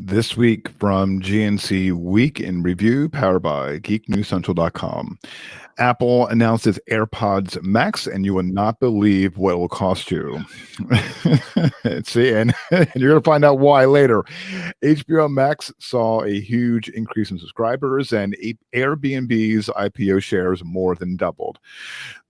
This week from GNC Week in Review, powered by GeekNewsCentral.com. Apple announced its AirPods Max, and you will not believe what it will cost you. See, and you're going to find out why later. HBO Max saw a huge increase in subscribers, and Airbnb's IPO shares more than doubled.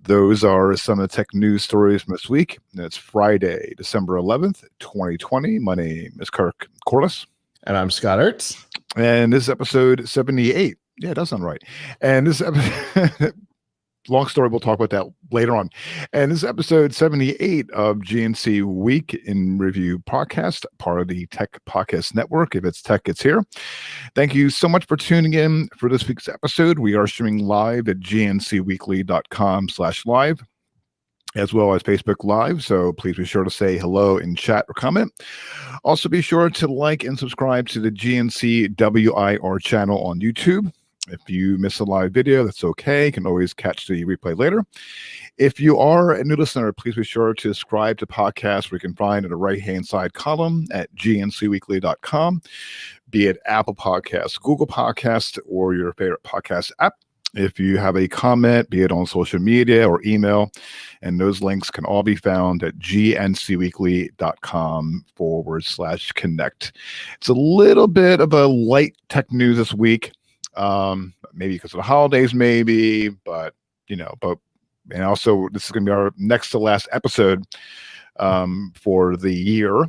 Those are some of the tech news stories from this week. It's Friday, December 11th, 2020. My name is Kirk Corliss. And I'm Scott Ertz. And this is episode 78. Yeah, it does sound right. And this episode, long story, we'll talk about that later on. And this is episode 78 of GNC Week in Review podcast, part of the Tech Podcast Network. If it's tech, it's here. Thank you so much for tuning in for this week's episode. We are streaming live at gncweekly.com/live. as well as Facebook Live. So please be sure to say hello in chat or comment. Also be sure to like and subscribe to the GNC WIR channel on YouTube. If you miss a live video, that's okay. You can always catch the replay later. If you are a new listener, please be sure to subscribe to podcasts we can find in the right-hand side column at gncweekly.com, be it Apple Podcasts, Google Podcasts, or your favorite podcast app. If you have a comment, be it on social media or email, and those links can all be found at gncweekly.com/connect. It's a little bit of a light tech news this week, maybe because of the holidays, maybe, but and also this is going to be our next to last episode for the year.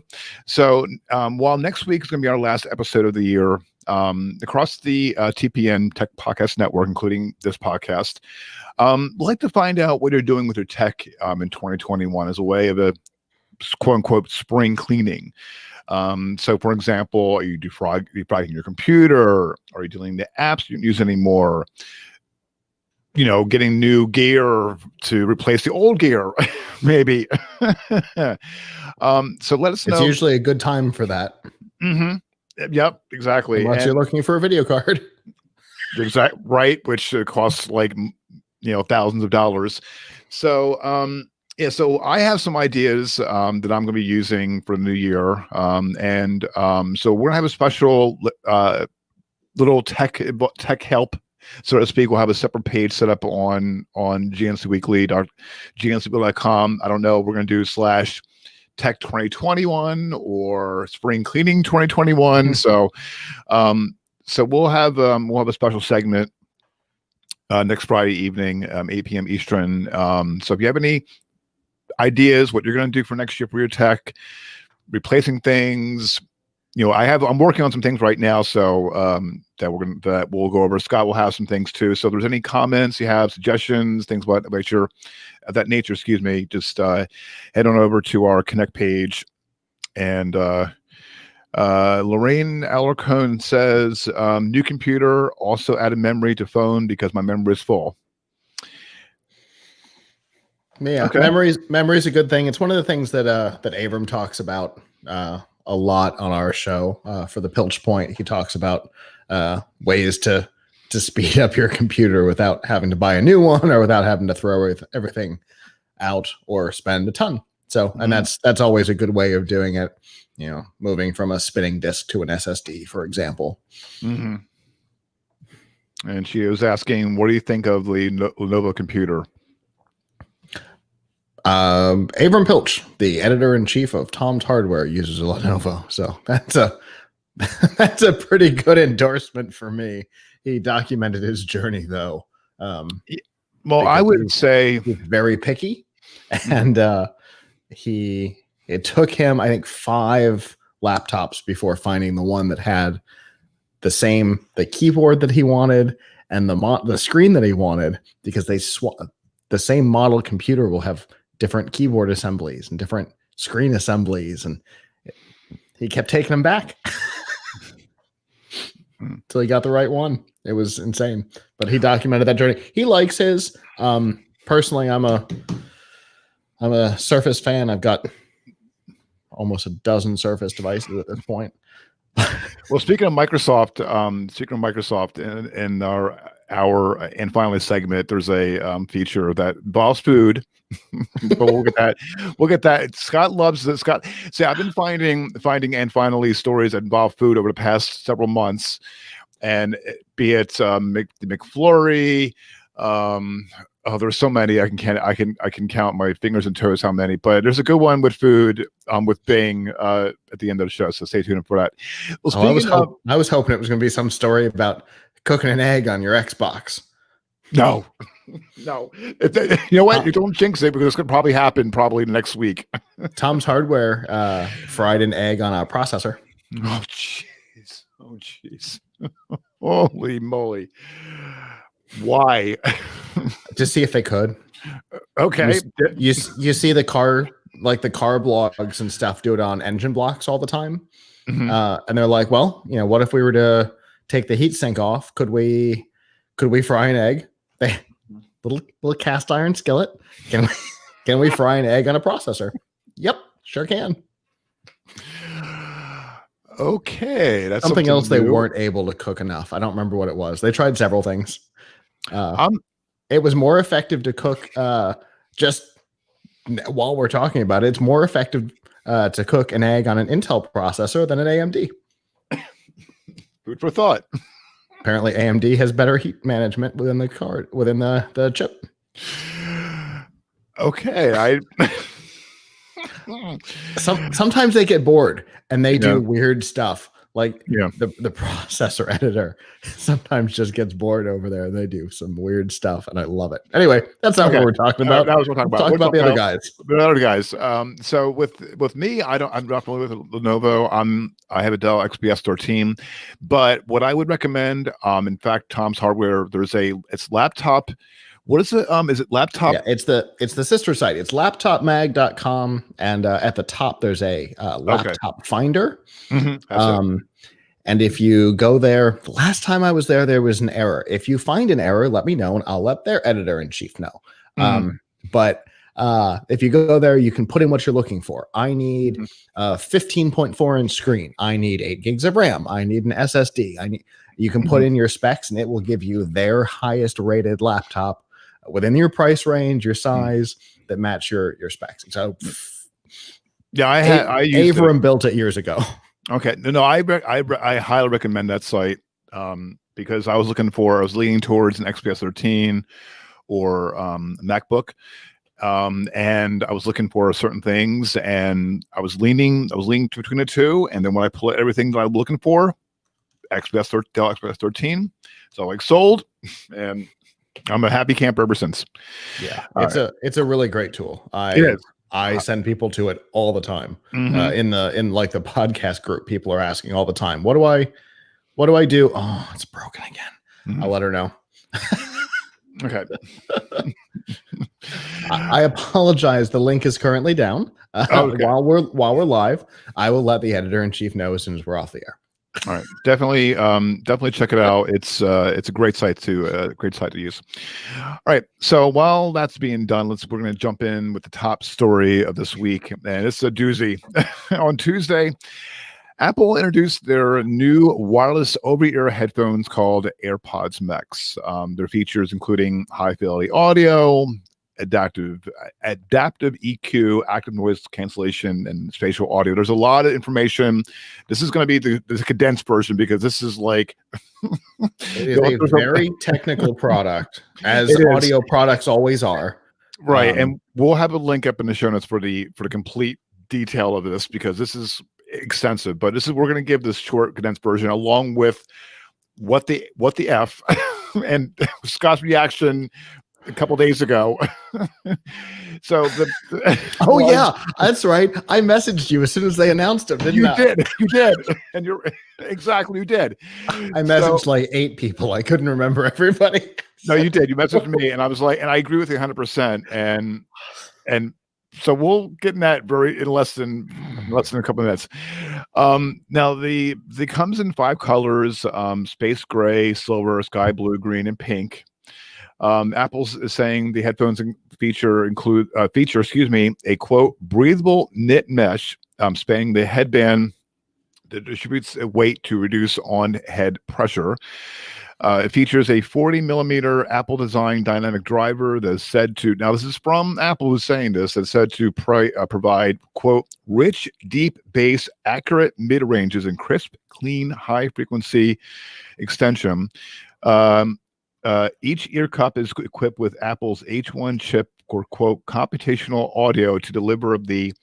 So while next week is going to be our last episode of the year, across the TPN Tech Podcast Network, including this podcast, I'd like to find out what you're doing with your tech in 2021 as a way of a quote-unquote spring cleaning. So, for example, are you defragging your computer? Are you deleting the apps you don't use anymore? Getting new gear to replace the old gear, maybe. So let us know. It's usually a good time for that. Mm-hmm. Yep, exactly. Unless you're looking for a video card. Right, which costs like thousands of dollars. So so I have some ideas that I'm going to be using for the new year, so we're gonna have a special little tech help, so to speak. We'll have a separate page set up on gncweekly.com. I don't know. We're going to do /Tech 2021 or Spring Cleaning 2021. So we'll have a special segment next Friday evening, 8 p.m. Eastern. So if you have any ideas what you're going to do for next year for your tech, replacing things, I'm working on some things right now, so that we'll go over. Scott will have some things too. So if there's any comments you have, suggestions, things of that nature, just head on over to our Connect page. And Lorraine Alarcon says, new computer, also added memory to phone because my memory is full. Yeah, okay. Memory is a good thing. It's one of the things that Abram talks about a lot on our show for the Pilch Point. He talks about ways to speed up your computer without having to buy a new one or without having to throw everything out or spend a ton. So, and that's always a good way of doing it. Moving from a spinning disk to an SSD, for example. Mm-hmm. And she was asking, what do you think of the Lenovo computer? Abram Pilch, the editor-in-chief of Tom's Hardware, uses a Lenovo, so that's a pretty good endorsement for me. He documented his journey, though. I would say he's very picky, and it took him, I think, 5 laptops before finding the one that had the keyboard that he wanted and the screen that he wanted, because the same model computer will have different keyboard assemblies and different screen assemblies, and he kept taking them back until he got the right one. It was insane, but he documented that journey. He likes his. Personally, I'm a Surface fan. I've got almost a dozen Surface devices at this point. Well, speaking of Microsoft, in our our and finally segment, there's a feature that involves food. But we'll get that. We'll get that. Scott loves it. Scott, see, I've been finding and finally stories that involve food over the past several months, and be it the McFlurry. There's so many I can count my fingers and toes how many, but there's a good one with food with Bing at the end of the show. So stay tuned for that. Well, I was hoping it was going to be some story about cooking an egg on your Xbox. No. You know what? You don't jinx it, because it's going to probably happen next week. Tom's Hardware fried an egg on a processor. Oh jeez. Holy moly. Why? To see if they could. Okay. You see the car blogs and stuff do it on engine blocks all the time. Mm-hmm. And they're like, well, what if we were to take the heat sink off? Could we fry an egg? Little cast iron skillet. Can we fry an egg on a processor? Yep, sure can. Okay, that's something else new. They weren't able to cook enough. I don't remember what it was. They tried several things. It was more effective to cook. Just while we're talking about it, it's more effective to cook an egg on an Intel processor than an AMD. Food for thought. Apparently, AMD has better heat management within the chip. Okay, sometimes they get bored and they do weird stuff. Like the processor editor sometimes just gets bored over there. They do some weird stuff, and I love it. Anyway, that's not what we're talking about. That was what we're talking about. Talk about the other guys. The other guys. So with me, I'm not familiar with Lenovo. I have a Dell XPS 13, but what I would recommend, in fact, Tom's Hardware, it's laptop. What is it? Is it laptop? Yeah, it's the sister site. It's laptopmag.com, and at the top there's a laptop finder. Mm-hmm. And if you go there, the last time I was there was an error. If you find an error, let me know, and I'll let their editor-in-chief know. But if you go there, you can put in what you're looking for. I need a 15.4-inch screen. I need 8 gigs of RAM. I need an SSD. You can put in your specs, and it will give you their highest rated laptop within your price range, your size, that match your specs. So, I used Avram built it years ago. Okay, no, I highly recommend that site because I was leaning towards an XPS 13 or MacBook, and I was looking for certain things, and I was leaning between the two, and then when I pull everything that I'm looking for, Dell XPS 13, so sold, and I'm a happy camper ever since. Yeah, it's a really great tool. I send people to it all the time. In the podcast group, people are asking all the time, what do I do? Oh, it's broken again. I'll let her know. Okay. I apologize. The link is currently down. Okay. While we're live, I will let the editor-in-chief know as soon as we're off the air. All right, definitely check it out. It's a great site to use. All right, so while that's being done, we're going to jump in with the top story of this week, and it's a doozy. On Tuesday, Apple introduced their new wireless over-ear headphones called AirPods Max. Their features including high fidelity audio, adaptive EQ, active noise cancellation, and spatial audio. There's a lot of information. This is going to be the condensed version because this is like it is a very technical product, as audio products always are. Right, and we'll have a link up in the show notes for the complete detail of this because this is extensive. But we're going to give this short condensed version along with what the F and Scott's reaction a couple days ago. So yeah, that's right. I messaged you as soon as they announced them. You did, and you did. I messaged like 8 people. I couldn't remember everybody. No, you did. You messaged me, and I was like, and I agree with you 100%. And so we'll get in that in less than a couple of minutes. Now the comes in 5 colors: space gray, silver, sky blue, green, and pink. Apple's is saying the headphones feature a quote breathable knit mesh spanning the headband that distributes weight to reduce on head pressure. It features a 40 millimeter Apple design dynamic driver that is said to, now this is from Apple who's saying this, that's said to provide, quote, rich, deep bass, accurate mid ranges, and crisp, clean, high frequency extension. Each ear cup is equipped with Apple's H1 chip or, quote, computational audio to deliver the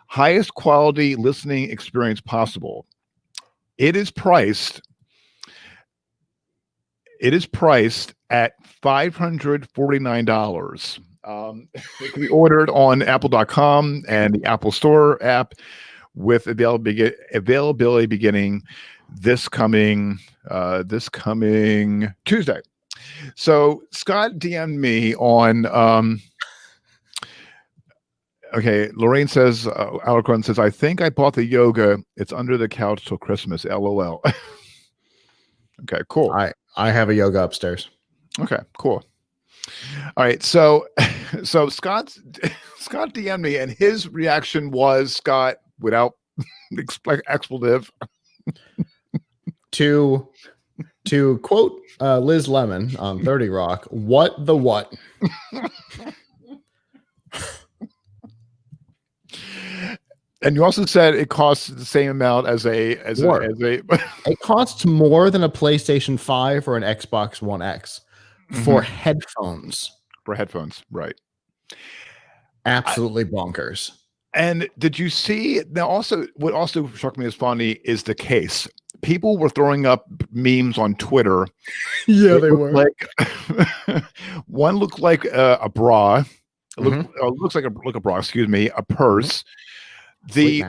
highest quality listening experience possible. It is priced at $549. It can be ordered on apple.com and the Apple Store app with availability beginning this coming Tuesday. So Scott DM'd me on okay, Lorraine says, Alarcon says, I think I bought the yoga. It's under the couch till Christmas. LOL. Okay, cool. I have a yoga upstairs. Okay, cool. All right, so Scott DM'd me, and his reaction was, Scott, without expletive, to quote Liz Lemon on 30 Rock, what the what? And you also said it costs the same amount as a it costs more than a PlayStation 5 or an Xbox One X for headphones. For headphones, right. Absolutely bonkers. And did you see now also what also struck me as funny is the case. People were throwing up memes on Twitter. Yeah, they were. Like one looked like a bra. It looks like a bra, excuse me, a purse. A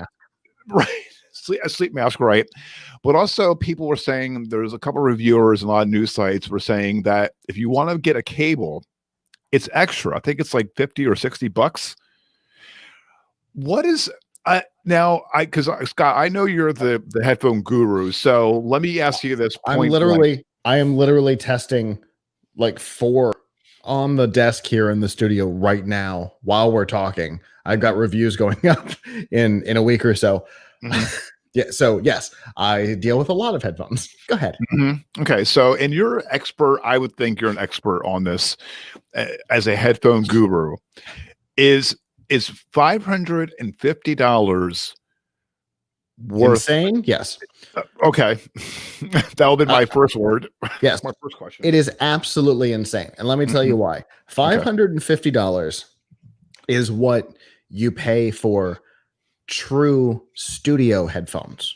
sleep mask, right? But also people were saying, there's a couple of reviewers and a lot of news sites were saying that if you want to get a cable, it's extra. I think it's like $50 or $60. What is now? Because Scott, I know you're the headphone guru, so let me ask you this. I am literally testing like 4 on the desk here in the studio right now while we're talking. I've got reviews going up in a week or so. Yeah. So yes, I deal with a lot of headphones. Go ahead. Okay. So, and you're an expert. I would think you're an expert on this as a headphone guru. Is $550 worth insane? Yes. Okay. That'll be my first word. Yes. My first question. It is absolutely insane. And let me tell you why. $550 is what you pay for true studio headphones,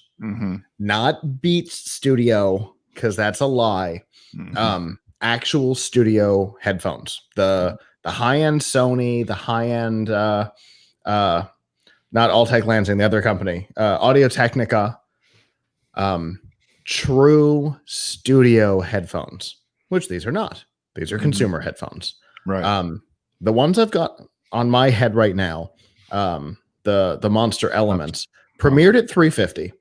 not Beats Studio, because that's a lie. Actual studio headphones, the high-end Sony, the high-end not Altec Lansing, the other company, Audio-Technica, true studio headphones, which these are not. These are consumer headphones. Right. The ones I've got on my head right now, the Monster Elements, premiered at $350,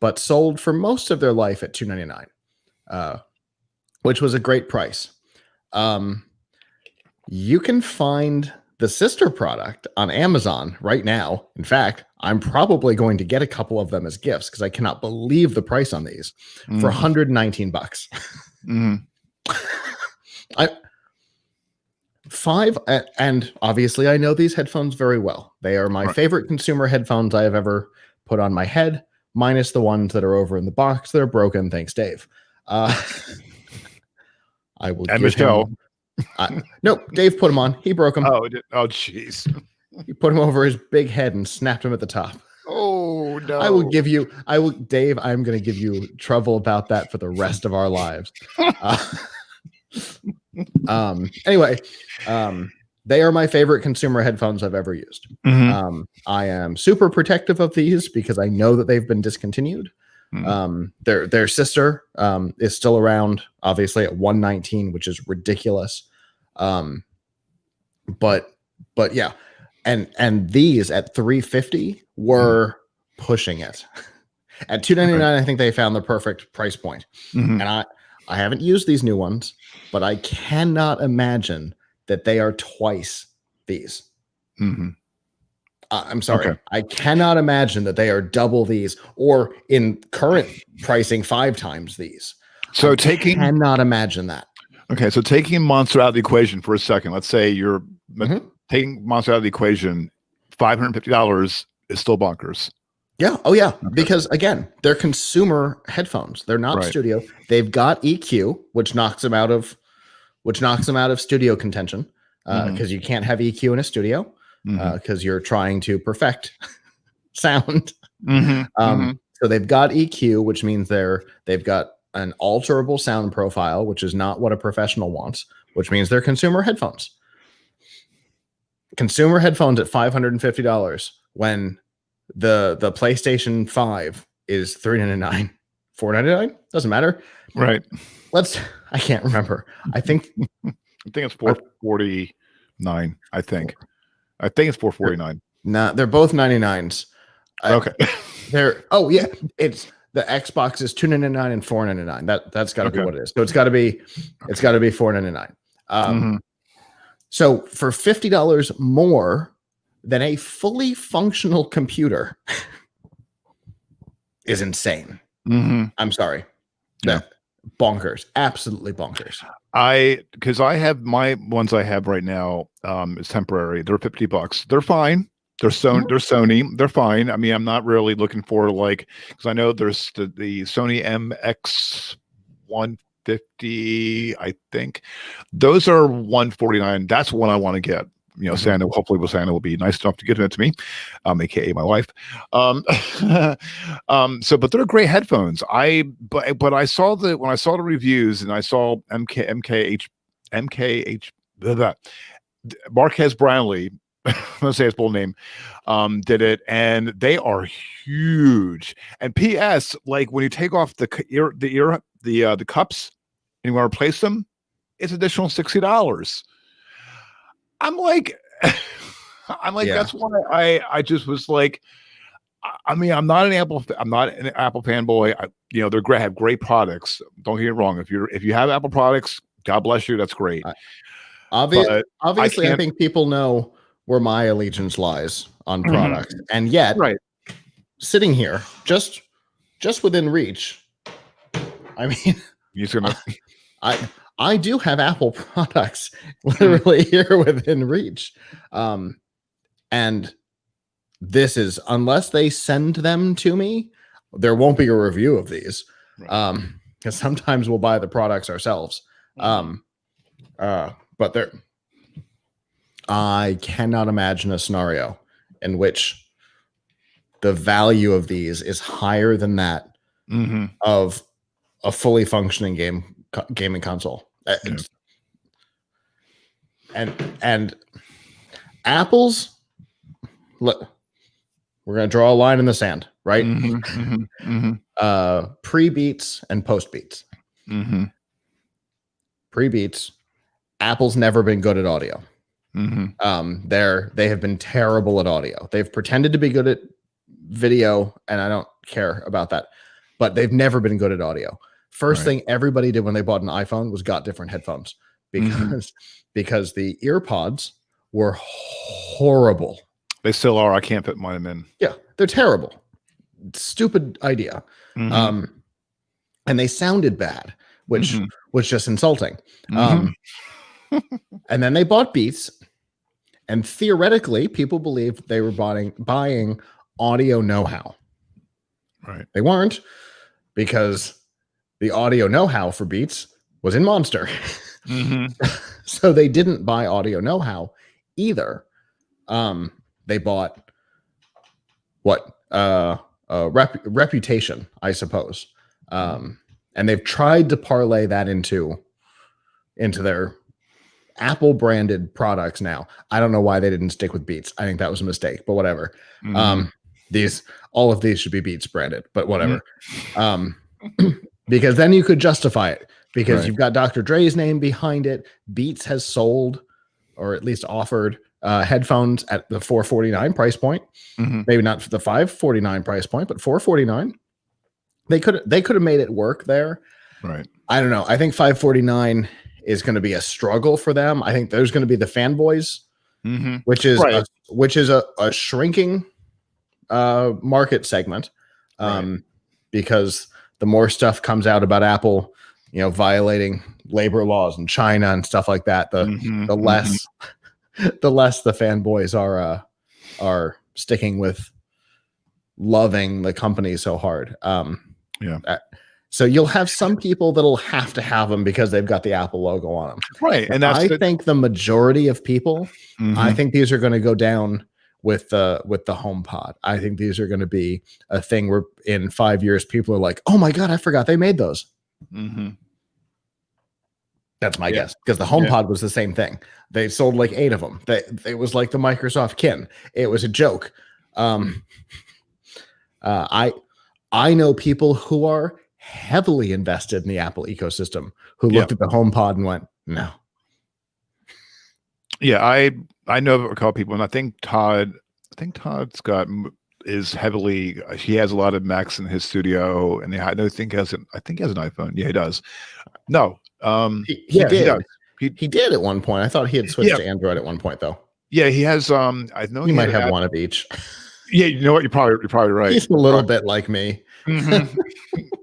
but sold for most of their life at $299, which was a great price. You can find the sister product on Amazon right now. In fact, I'm probably going to get a couple of them as gifts because I cannot believe the price on these for $119. And obviously I know these headphones very well. They are my favorite consumer headphones I have ever put on my head, minus the ones that are over in the box that are broken. Thanks, Dave. I will. And Michelle. No, Dave put them on. He broke them. Oh, jeez. He put them over his big head and snapped him at the top. Oh no! Dave. I'm going to give you trouble about that for the rest of our lives. Anyway, they are my favorite consumer headphones I've ever used. I am super protective of these because I know that they've been discontinued. Their sister is still around, obviously at $119, which is ridiculous. But yeah, and these at $350 were pushing it. At $299, I think they found the perfect price point. And I haven't used these new ones, but I cannot imagine that they are twice these. I'm sorry. I cannot imagine that they are double these or in current pricing 5 times these. So I cannot imagine that. Okay, so taking Monster out of the equation for a second, let's say you're taking Monster out of the equation, $550 is still bonkers. Yeah. Oh, yeah. Okay. Because again, they're consumer headphones. They're not studio. They've got EQ, which knocks them out of studio contention because you can't have EQ in a studio because you're trying to perfect sound. So they've got EQ, which means they've got an alterable sound profile, which is not what a professional wants, which means they're consumer headphones. Consumer headphones at $550 when the PlayStation 5 is $399, $499, doesn't matter. Right. I can't remember. I think it's $449. I think it's $449. Nah, they're both 99s. Okay. It's the Xbox is $299 and $499. That's got to be what it is. So it's got to be $499. So for $50 more than a fully functional computer is insane. I'm sorry. Yeah. Bonkers. Absolutely bonkers. Because I have my ones I have right now is temporary. They're $50. They're fine. They're Sony. They're fine. I mean, I'm not really looking for because I know there's the Sony MX150. I think those are $149. That's one I want to get. Santa. Hopefully, Santa will be nice enough to give it to me, aka my wife. But they're great headphones. But I saw when I saw the reviews and I saw MKH Marquez Brownlee. Let's say his full name, did it, and they are huge. And P.S. Like when you take off the cups and you want to replace them, it's additional $60. I'm like, that's why I just was like, I mean, I'm not an Apple fanboy. They're great, have great products. Don't get me wrong. If you have Apple products, God bless you. That's great. Obviously, I think people know where my allegiance lies on products, and yet, sitting here just within reach. I mean, I do have Apple products literally here within reach, and this is, unless they send them to me, there won't be a review of these, because sometimes we'll buy the products ourselves, but they're. I cannot imagine a scenario in which the value of these is higher than that of a fully functioning gaming console. And Apple's, look, we're going to draw a line in the sand, right? Pre-Beats and post-Beats. Pre-Beats, Apple's never been good at audio. They have been terrible at audio. They've pretended to be good at video, and I don't care about that, but they've never been good at audio. First thing everybody did when they bought an iPhone was got different headphones because the AirPods were horrible. They still are. I can't fit mine in. Yeah, they're terrible. Stupid idea. And they sounded bad, which was just insulting. And then they bought Beats, and theoretically, people believed they were buying audio know-how. Right. They weren't, because the audio know-how for Beats was in Monster. So they didn't buy audio know-how either. They bought reputation, I suppose. And they've tried to parlay that into their Apple branded products now. I don't know why they didn't stick with Beats. I think that was a mistake, but whatever. All of these should be Beats branded, but whatever. Because then you could justify it, because you've got Dr. Dre's name behind it. Beats has sold, or at least offered, headphones at the $449 price point. Maybe not the $549 price point, but $449. They could have made it work there. Right. I don't know. I think $549 is going to be a struggle for them. I think there's going to be the fanboys, which is a shrinking market segment, because the more stuff comes out about Apple, violating labor laws in China and stuff like that, the less the less the fanboys are sticking with loving the company so hard. So you'll have some people that'll have to have them because they've got the Apple logo on them. Right. And I think the majority of people, I think these are going to go down with the HomePod. I think these are going to be a thing where in 5 years, people are like, oh my God, I forgot they made those. That's my guess, because the HomePod was the same thing. They sold like 8 of them. It was like the Microsoft Kin. It was a joke. I know people who are heavily invested in the Apple ecosystem who looked at the HomePod and went, no. Yeah, I know a couple people, and I think Todd's is heavily. He has a lot of Macs in his studio, and I think he has an iPhone. Yeah, he does. No, he did. He did at one point. I thought he had switched to Android at one point, though. Yeah, he has. I know he might have one of each. Yeah, you know what? You're probably right. He's a little bit like me.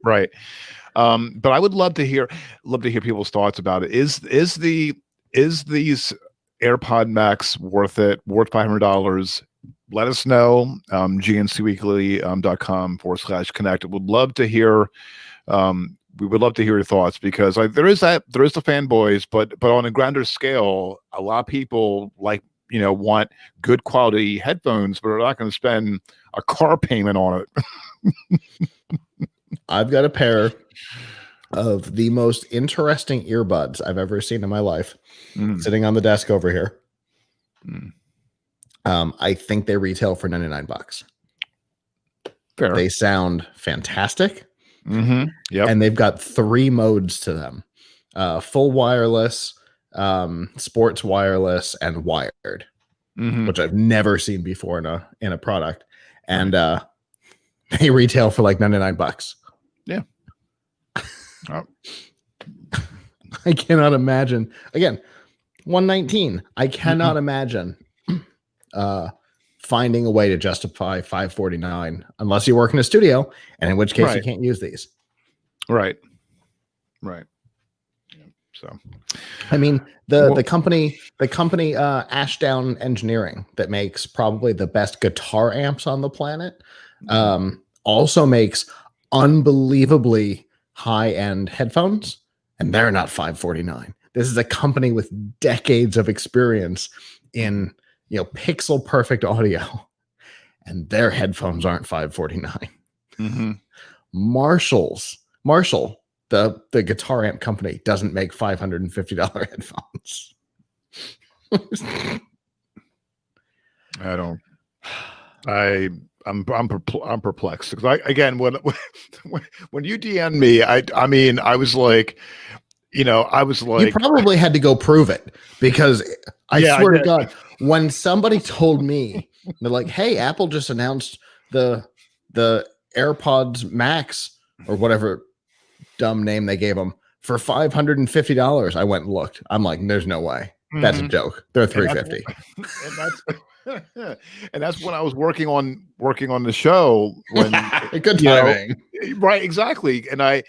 Right. But I would love to hear people's thoughts about it. Is these AirPod Max worth $500? Let us know. GNCweekly.com/connect. Would love to hear. We would love to hear your thoughts, because there is the fanboys, but on a grander scale, a lot of people want good quality headphones, but are not going to spend a car payment on it. I've got a pair of the most interesting earbuds I've ever seen in my life sitting on the desk over here. I think they retail for $99. Fair. They sound fantastic. Yep. And they've got 3 modes to them: full wireless, sports wireless, and wired, which I've never seen before in a product. And they retail for like $99. Yeah. Oh. I cannot imagine. Again, $119. I cannot imagine finding a way to justify $549 unless you work in a studio, and in which case you can't use these. Right. So, I mean, the company Ashdown Engineering, that makes probably the best guitar amps on the planet, also makes unbelievably high-end headphones, and they're not $549. This is a company with decades of experience in pixel perfect audio, and their headphones aren't $549. Marshall, the guitar amp company, doesn't make $550 headphones. I'm perplexed, because when you DM'd me, I was like, you probably had to go prove it, because I swear to God, when somebody told me, they're like, hey, Apple just announced the AirPods Max, or whatever dumb name they gave them, for $550, I went and looked. I'm like, there's no way. That's a joke. They're $350. And that's when I was working on the show. When good timing, right? Exactly. And I'm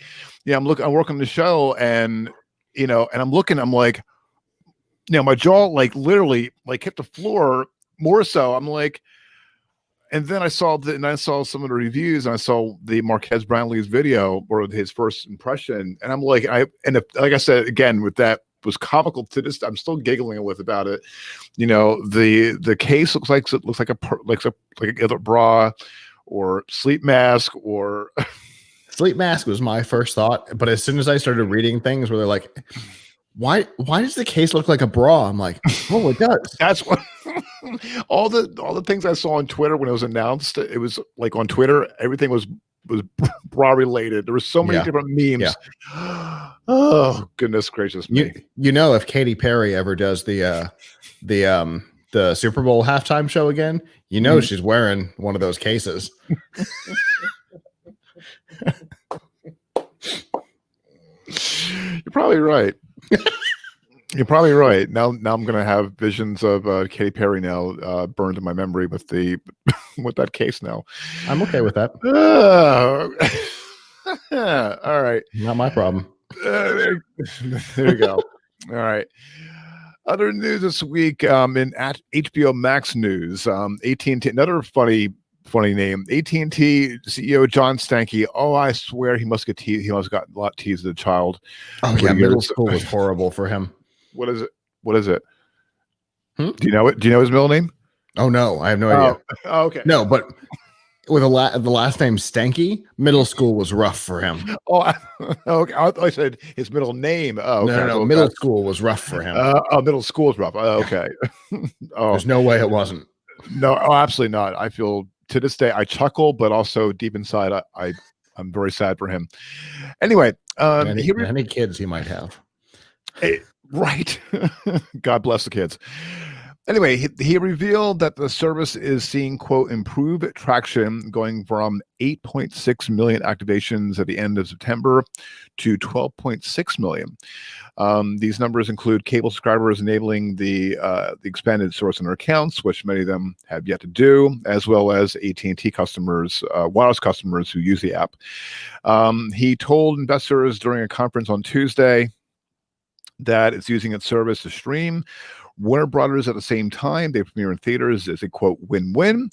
working on the show, and I'm looking. I'm like, my jaw literally hit the floor more so. I'm like, and then I saw some of the reviews, and I saw the Marquez Brownlee's video, or his first impression, and I'm like, like I said again, with that was comical to this. I'm still giggling about it. The case looks like a bra or sleep mask or sleep mask was my first thought, but as soon as I started reading things where they're like, why does the case look like a bra? I'm like, oh, it does. That's what all the things I saw on Twitter when it was announced. It was like on Twitter, everything was bra related. There were so many different memes. Oh, goodness gracious me. If Katy Perry ever does the Super Bowl halftime show again, she's wearing one of those cases. You're probably right. You're probably right. Now I'm gonna have visions of Katy Perry now burned in my memory with that case now. I'm okay with that. All right. Not my problem. There you go. All right. Other news this week in at HBO Max news, AT&T, another funny name, AT&T CEO John Stankey. Oh, I swear he must get teased. He must have got a lot teased as a child. Oh yeah, middle school was horrible for him. What is it? What is it? Do you know it? Do you know his middle name? Oh no, I have no idea. Oh, okay. No, but with the last name Stanky, middle school was rough for him. Oh, okay. I thought I said his middle name. Oh, okay. No, middle school was rough for him. Middle school was rough. Okay. There's no way it wasn't. No, absolutely not. I feel to this day I chuckle, but also deep inside I'm very sad for him. Anyway, any kids he might have. Right. God bless the kids. Anyway, he revealed that the service is seeing, quote, improved traction, going from 8.6 million activations at the end of September to 12.6 million. These numbers include cable subscribers enabling the expanded source on their accounts, which many of them have yet to do, as well as AT&T customers, wireless customers who use the app. He told investors during a conference on Tuesday that it's using its service to stream Warner Brothers at the same time. They premiere in theaters as a, quote, win-win,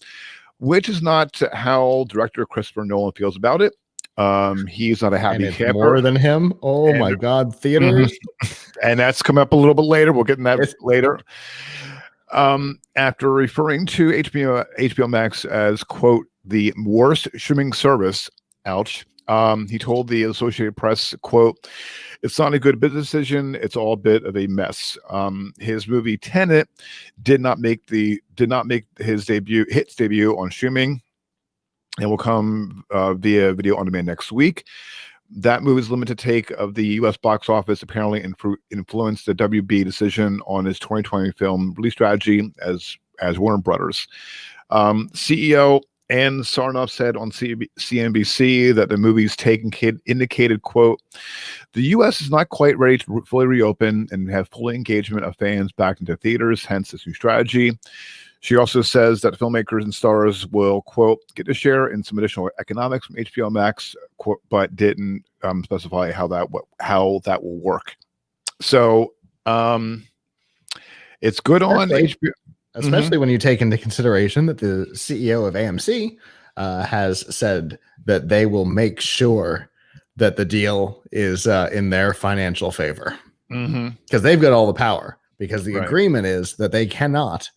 which is not how director Christopher Nolan feels about it. He's not a happy camper. More than him. Oh my God, theaters. And that's come up a little bit later. We'll get in that later. After referring to HBO Max as, quote, the worst streaming service, ouch, he told the Associated Press, quote, it's not a good business decision. It's all a bit of a mess. His movie Tenet did not make his debut on streaming, and will come via video on demand next week. That movie's limited take of the U.S. box office apparently influenced the WB decision on his 2020 film release strategy as Warner Brothers. CEO Ann Sarnoff said on CNBC that the movie's take indicated, quote, the U.S. is not quite ready to fully reopen and have full engagement of fans back into theaters, hence this new strategy. She also says that filmmakers and stars will, quote, get to share in some additional economics from HBO Max, quote, but didn't specify how that will work. So it's good on HBO. Especially when you take into consideration that the CEO of AMC has said that they will make sure that the deal is in their financial favor, because they've got all the power, because the agreement is that they cannot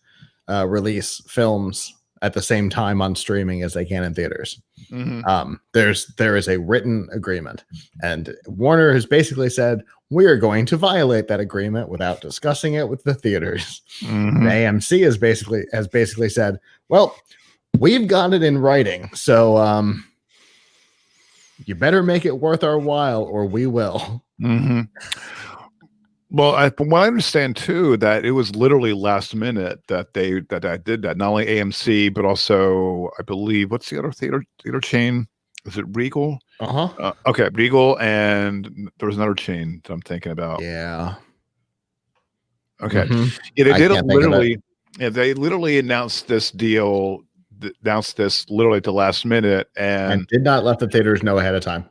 release films at the same time on streaming as they can in theaters. There is a written agreement, and Warner has basically said, we are going to violate that agreement without discussing it with the theaters. AMC has basically said, well, we've got it in writing, so you better make it worth our while or we will. Well, from what I understand too, that it was literally last minute that I did that. Not only AMC, but also I believe, what's the other theater chain? Is it Regal? Okay, Regal, and there was another chain that I'm thinking about. Yeah. Okay. Yeah, they did it literally. Yeah, they literally announced this deal. Announced this literally at the last minute, and did not let the theaters know ahead of time.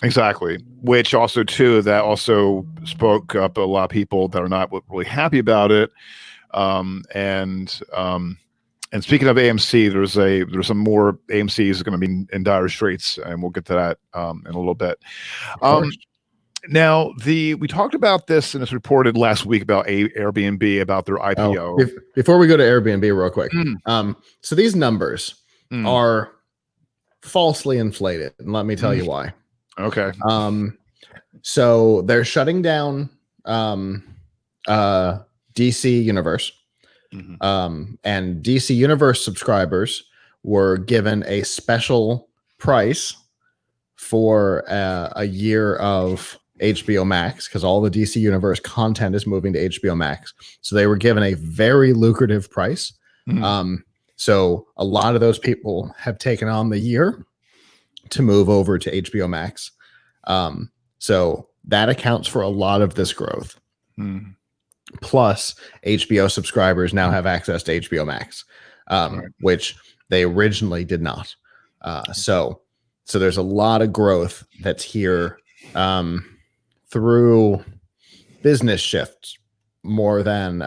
Exactly. Which also too, that also spoke up a lot of people that are not really happy about it. And speaking of AMC, there's some more AMCs going to be in dire straits, and we'll get to that in a little bit. Now, we talked about this, and it's reported last week about Airbnb, about their IPO. Before we go to Airbnb real quick. So these numbers are falsely inflated, and let me tell you why. Okay. So they're shutting down DC Universe. And DC Universe subscribers were given a special price for a year of HBO Max, because all the DC Universe content is moving to HBO Max. So they were given a very lucrative price. So a lot of those people have taken on the year to move over to HBO Max. So that accounts for a lot of this growth. Plus, HBO subscribers now have access to HBO Max, which they originally did not. So there's a lot of growth that's here. through business shifts more than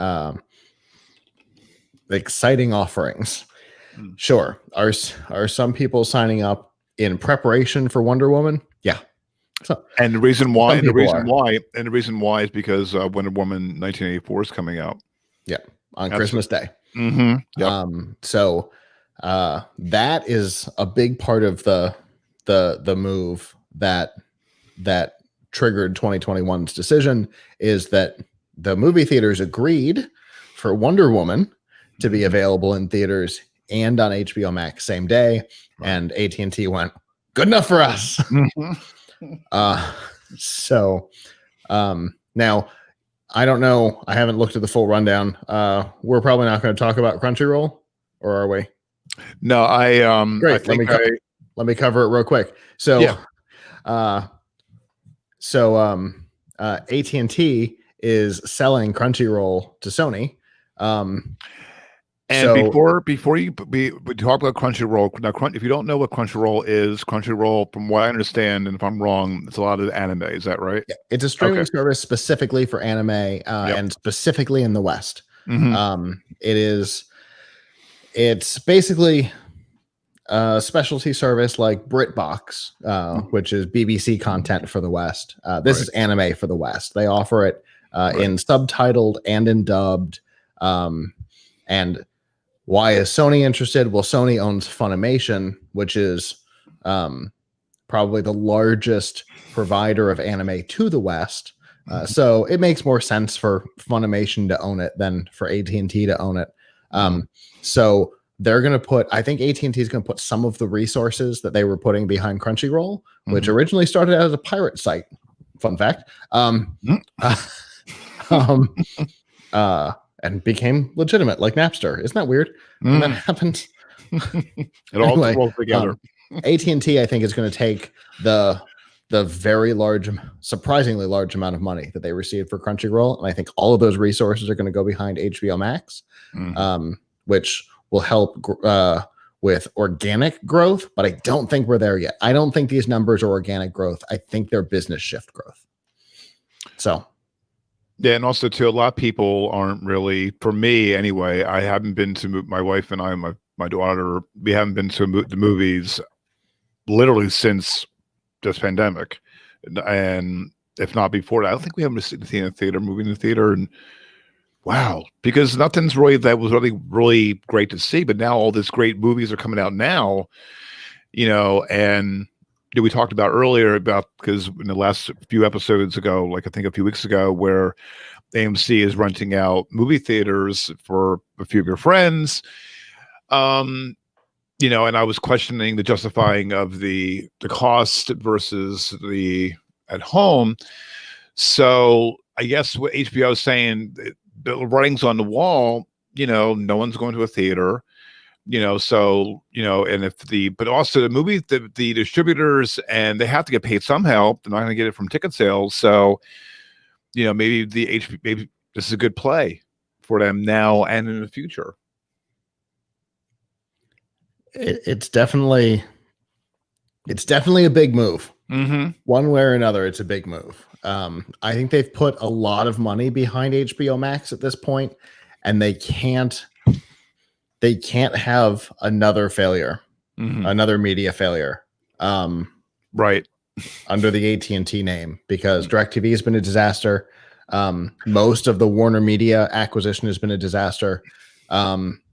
exciting offerings. Sure. Are some people signing up in preparation for Wonder Woman? Yeah. And the reason why is because Wonder Woman 1984 is coming out. Yeah, on Christmas Day. Mm-hmm. Yep. So that is a big part of the move that triggered 2021's decision, is that the movie theaters agreed for Wonder Woman to be available in theaters and on HBO Max same day, and AT&T went, good enough for us. So now I don't know. I haven't looked at the full rundown. We're probably not going to talk about Crunchyroll, or are we? No, Great. I think let me cover it real quick. So, yeah. AT&T is selling Crunchyroll to Sony. And before we talk about Crunchyroll, now if you don't know what Crunchyroll is, Crunchyroll, from what I understand, and if I'm wrong, it's a lot of anime. Is that right? Yeah, it's a streaming service specifically for anime, and specifically in the West. Mm-hmm. It's basically a specialty service like BritBox, which is BBC content for the West. This is anime for the West. They offer it in subtitled and in dubbed. And why is Sony interested? Well, Sony owns Funimation, which is probably the largest provider of anime to the West. So it makes more sense for Funimation to own it than for AT&T to own it. So they're going to put, I think AT&T is going to put some of the resources that they were putting behind Crunchyroll, which originally started as a pirate site. Fun fact. And became legitimate like Napster. Isn't that weird? When that happens. It all rolls together. AT&T, I think, is going to take the very large, surprisingly large amount of money that they received for Crunchyroll, and I think all of those resources are going to go behind HBO Max, which will help with organic growth, but I don't think we're there yet. I don't think these numbers are organic growth. I think they're business shift growth. So. Yeah, and also too, a lot of people aren't really, for me anyway, I haven't been to, my wife and I, my daughter, we haven't been to the movies literally since this pandemic. And if not before that, I don't think we haven't seen a theater, movie in the theater. And wow, because nothing's really, that was really great to see. But now all these great movies are coming out now, and we talked about earlier about, because in the last few episodes ago, like I think a few weeks ago, where AMC is renting out movie theaters for a few of your friends, and I was questioning the justifying of the cost versus the at home. So I guess what HBO is saying, the writing's on the wall, no one's going to a theater. So, and but also the movie, the distributors, and they have to get paid somehow. They're not going to get it from ticket sales. So, maybe maybe this is a good play for them now and in the future. It's definitely a big move. One way or another, it's a big move. I think they've put a lot of money behind HBO Max at this point, and they can't have another failure, another media failure, right, under the AT&T name, because DirecTV has been a disaster. Most of the Warner Media acquisition has been a disaster.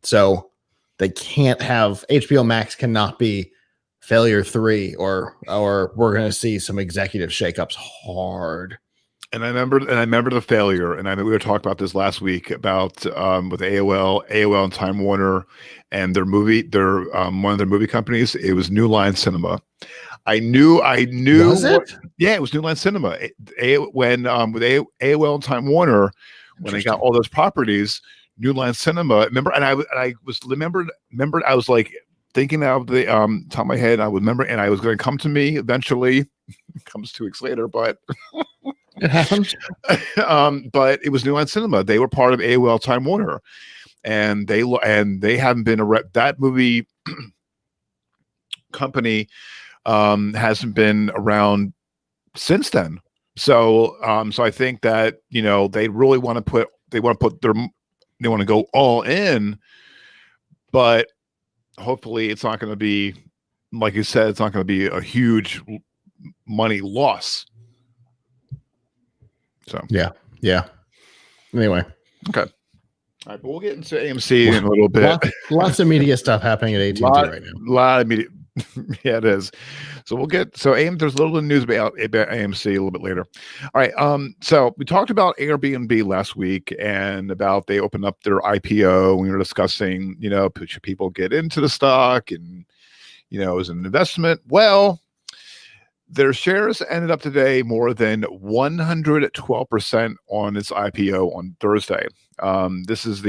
So they can't have, HBO Max cannot be failure 3, or we're going to see some executive shakeups hard. And I remember the failure, and I know we were talking about this last week about with AOL and Time Warner, and their one of their movie companies. It was New Line Cinema. I knew. Was it? Yeah, it was New Line Cinema. When with AOL and Time Warner, when they got all those properties, New Line Cinema. Remember, and I was like thinking out of the top of my head. I remember, and I was going to come to me eventually. It comes 2 weeks later, but. It happened. But it was New Line Cinema. They were part of AOL Time Warner, and they haven't been that movie company hasn't been around since then. So I think that they really want to put they want to go all in, but hopefully it's not going to be, like you said, it's not going to be a huge money loss. So yeah. Anyway, okay. All right, but we'll get into AMC in a little bit. Lots of media stuff happening at AT&T right now. A lot of media. Yeah, it is. So there's a little bit of news about AMC a little bit later. All right. So we talked about Airbnb last week and about they opened up their IPO. We were discussing, should people get into the stock and, as an investment? Well, their shares ended up today more than 112% on its IPO on Thursday. This is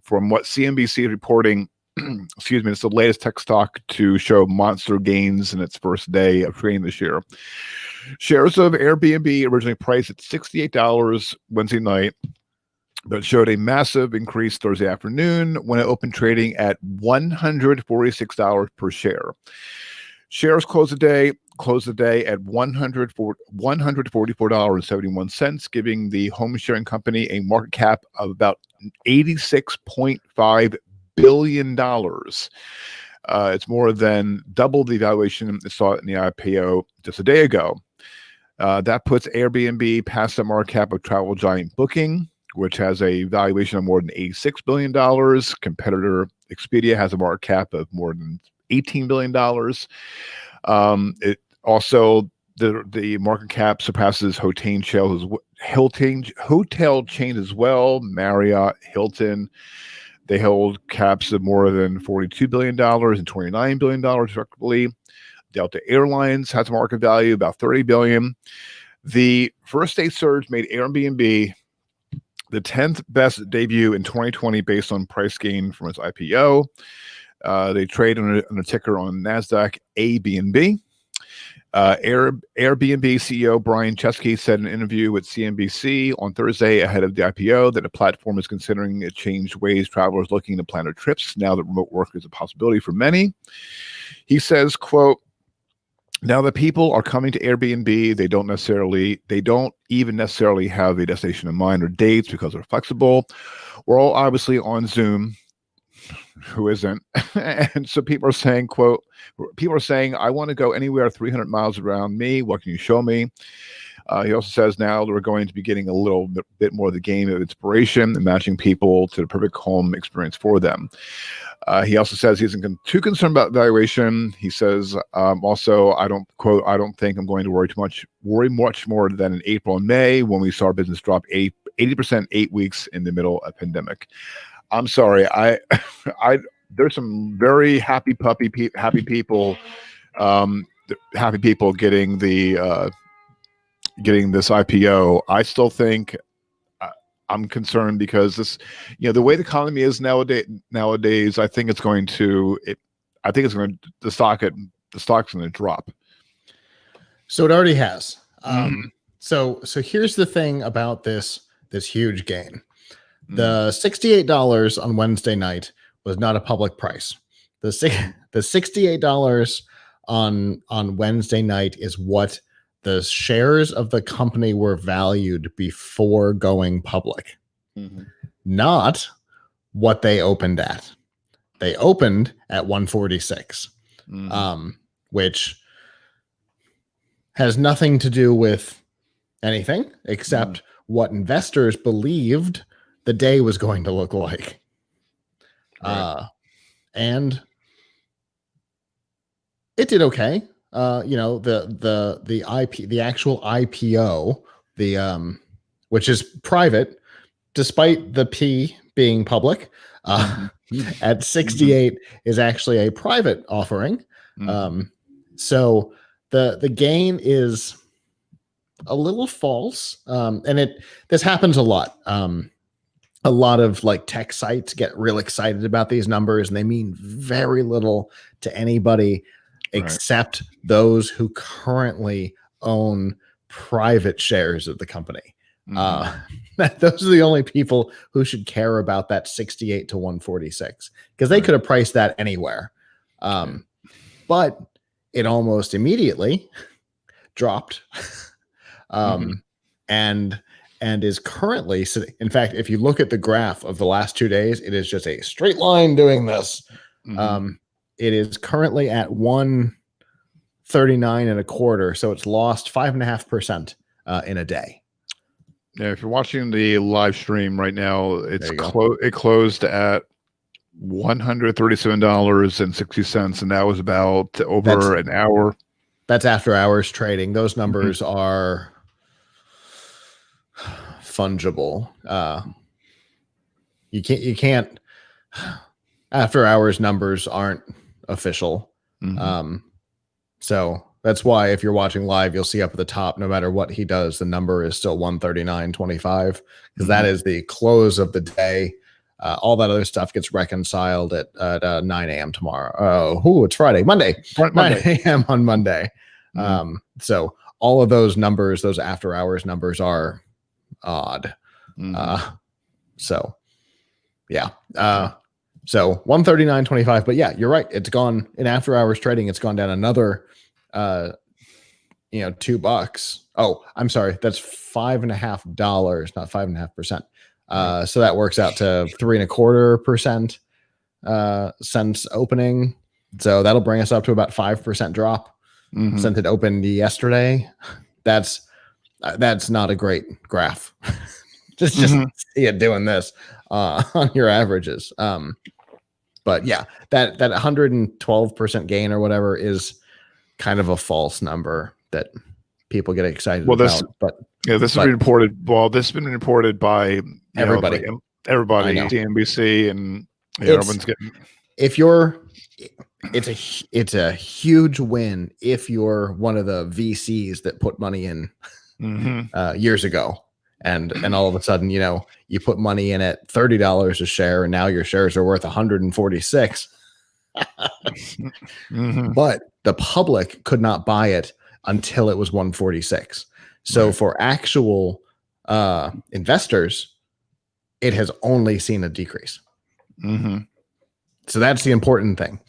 from what CNBC is reporting. Excuse me, it's the latest tech stock to show monster gains in its first day of trading this year. Shares of Airbnb originally priced at $68 Wednesday night, but showed a massive increase Thursday afternoon when it opened trading at $146 per share. Shares closed the day at $144.71, giving the home sharing company a market cap of about $86.5 billion. It's more than double the valuation it saw in the IPO just a day ago. That puts Airbnb past the market cap of travel giant Booking, which has a valuation of more than $86 billion. Competitor Expedia has a market cap of more than $18 billion. It also, the market cap surpasses hotel chains as well. Marriott, Hilton, they hold caps of more than $42 billion and $29 billion respectively. Delta Airlines has a market value about $30 billion. The first day surge made Airbnb the 10th best debut in 2020 based on price gain from its IPO. They trade on a ticker on NASDAQ ABNB. Airbnb CEO Brian Chesky said in an interview with CNBC on Thursday ahead of the IPO that the platform is considering a changed ways travelers looking to plan their trips now that remote work is a possibility for many. He says, quote, "Now that people are coming to Airbnb, they don't even necessarily have a destination in mind or dates because they're flexible. We're all obviously on Zoom." Who isn't? And so people are saying, quote, "I want to go anywhere 300 miles around me. What can you show me?" He also says now we're going to be getting a little bit more of the game of inspiration and matching people to the perfect home experience for them. He also says he isn't too concerned about valuation. He says also, I don't think I'm going to worry much more than in April and May when we saw our business drop 80% 8 weeks in the middle of pandemic. I'm sorry. There's some very happy people, happy people getting this IPO. I still think I'm concerned because this, the way the economy is nowadays, I think the stock's going to drop. So it already has. So here's the thing about this huge gain. The $68 on Wednesday night was not a public price. The $68 on Wednesday night is what the shares of the company were valued before going public, not what they opened at. They opened at 146, which has nothing to do with anything except what investors believed the day was going to look like. Right. And it did okay. The actual IPO, which is private, despite the P being public, at 68 is actually a private offering. So the gain is a little false. And this happens a lot. A lot of like tech sites get real excited about these numbers and they mean very little to anybody except those who currently own private shares of the company. Those are the only people who should care about that 68 to 146 because they could have priced that anywhere. But it almost immediately dropped and is currently sitting. In fact, if you look at the graph of the last 2 days, it is just a straight line doing this. It is currently at 139 and a quarter, so it's lost 5.5% in a day. Yeah, if you're watching the live stream right now, it closed at $137.60, and that was about over an hour. That's after hours trading. Those numbers are fungible. You can't after hours numbers aren't official. So that's why if you're watching live, you'll see up at the top, no matter what he does, the number is still 139.25, because that is the close of the day. All that other stuff gets reconciled at 9 a.m. tomorrow. It's Friday, Monday, 9 a.m. on Monday. So all of those numbers, those after hours numbers, are odd. So yeah. So 139.25, but yeah, you're right. It's gone in after hours trading. It's gone down another, $2. Oh, I'm sorry. That's $5.50, not 5.5%. So that works out to 3.25% since opening. So that'll bring us up to about 5% drop since it opened yesterday. That's not a great graph. just see it doing this on your averages. But yeah, that 112% gain or whatever is kind of a false number that people get excited about. This has been reported. Well, this has been reported by everybody, CNBC, and everyone's getting. It's a huge win if you're one of the VCs that put money in years ago. And all of a sudden, you put money in at $30 a share, and now your shares are worth 146. But the public could not buy it until it was 146. So for actual investors, it has only seen a decrease. So that's the important thing.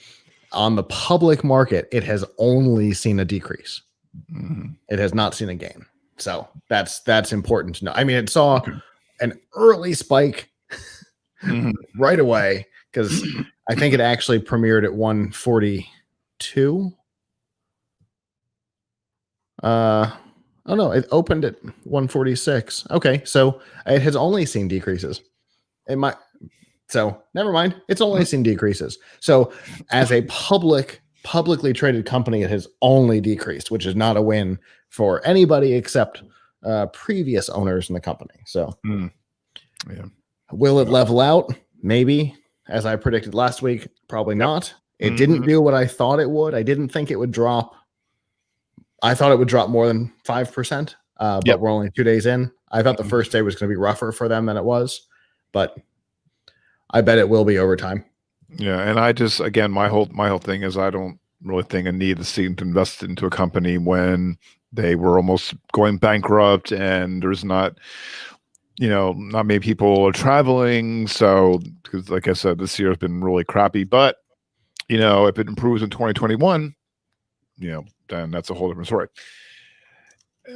On the public market, it has only seen a decrease. It has not seen a gain. So that's important to know. I mean, it saw an early spike right away, because I think it actually premiered at 142. Oh no, it opened at 146. Okay, so it has only seen decreases. So never mind. It's only seen decreases. So as a publicly traded company, it has only decreased, which is not a win for anybody except previous owners in the company. So will it level out? Maybe. As I predicted last week, probably not. It didn't do what I thought it would. I didn't think it would drop. I thought it would drop more than 5%, but we're only 2 days in. I thought the first day was going to be rougher for them than it was, but I bet it will be over time. Yeah, and I just, again, my whole thing is I don't really think I need to invest into a company when they were almost going bankrupt and there's not many people are traveling. So, because like I said, this year has been really crappy. But if it improves in 2021, then that's a whole different story.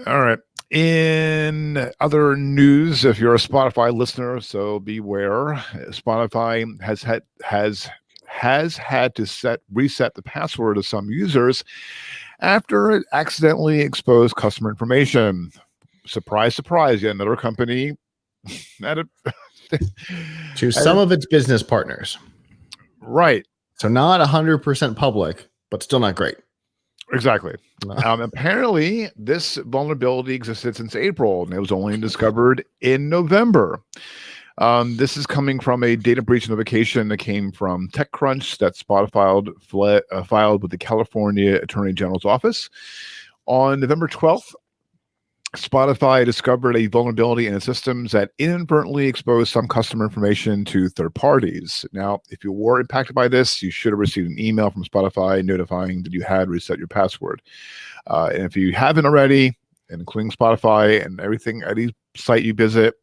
All right. In other news, if you're a Spotify listener, so beware. Spotify has had to reset the password of some users after it accidentally exposed customer information. Surprise, surprise! Yet another company to some of its business partners. Right. So not 100% public, but still not great. Exactly. Apparently, this vulnerability existed since April, and it was only discovered in November. This is coming from a data breach notification that came from TechCrunch that Spotify filed with the California Attorney General's office. On November 12th, Spotify discovered a vulnerability in its systems that inadvertently exposed some customer information to third parties. Now, if you were impacted by this, you should have received an email from Spotify notifying that you had reset your password. And if you haven't already, including Spotify and everything, any site you visit,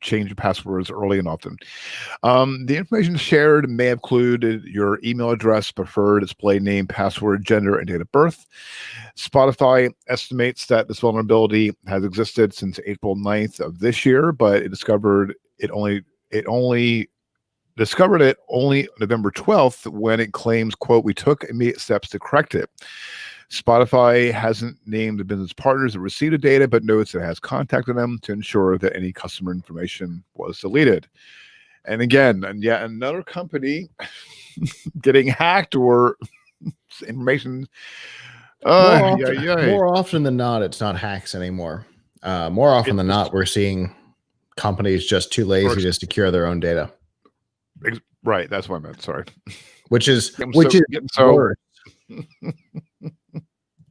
change your passwords early and often. The information shared may include your email address, preferred display name, password, gender, and date of birth. Spotify estimates that this vulnerability has existed since April 9th of this year, but it discovered it only November 12th when it claims, quote, "We took immediate steps to correct it." Spotify hasn't named the business partners that received the data, but notes it has contacted them to ensure that any customer information was deleted. And again, and yet another company getting hacked or information. More often than not, it's not hacks anymore. More often than not, we're seeing companies just too lazy to secure their own data. Right, that's what I meant. Sorry. Which is worse.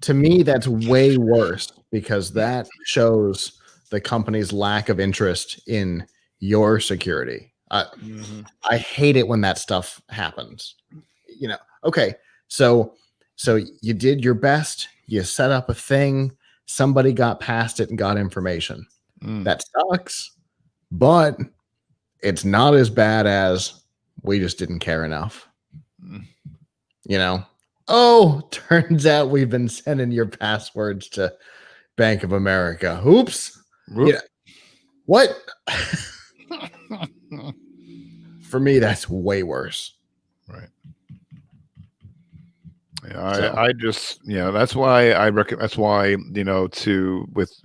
To me, that's way worse because that shows the company's lack of interest in your security. I hate it when that stuff happens. Okay, so you did your best. You set up a thing. Somebody got past it and got information. That sucks, but it's not as bad as we just didn't care enough. Oh, turns out we've been sending your passwords to Bank of America. Oops. What? For me, that's way worse. Right. Yeah, I just, that's why I recommend, that's why, because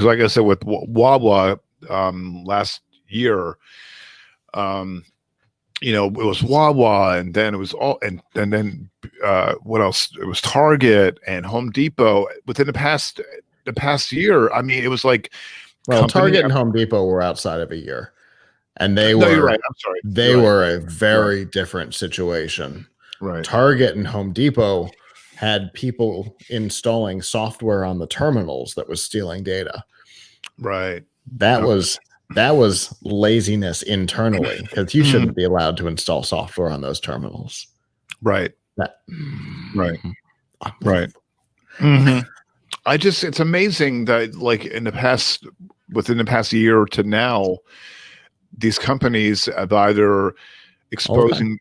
like I said, with Wawa last year, it was Wawa, and then it was and then what else? It was Target and Home Depot within the past year. I mean, it was like, Target and Home Depot were outside of a year, and they were. You're right. I'm sorry. They were a very different situation. Right. Target and Home Depot had people installing software on the terminals that was stealing data. Right. That was laziness internally because you shouldn't be allowed to install software on those terminals. Right. Right. It's amazing that like within the past year to now, these companies have either exposing,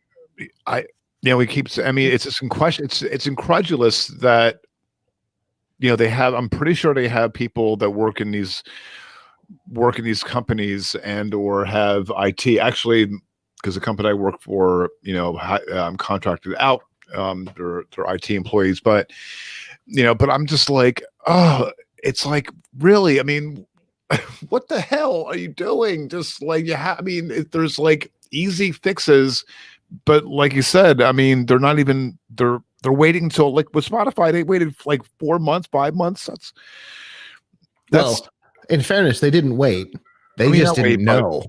it's just it's incredulous that, I'm pretty sure they have people that work in these companies and or have IT, actually, because the company I work for, I'm contracted out, they're IT employees, but I'm just like, oh, it's like, really, I mean, what the hell are you doing? Just like, there's like easy fixes, but like you said, I mean, they're not even, they're waiting until, like with Spotify, they waited like 4 months, 5 months. That's in fairness, they didn't wait. They just didn't know.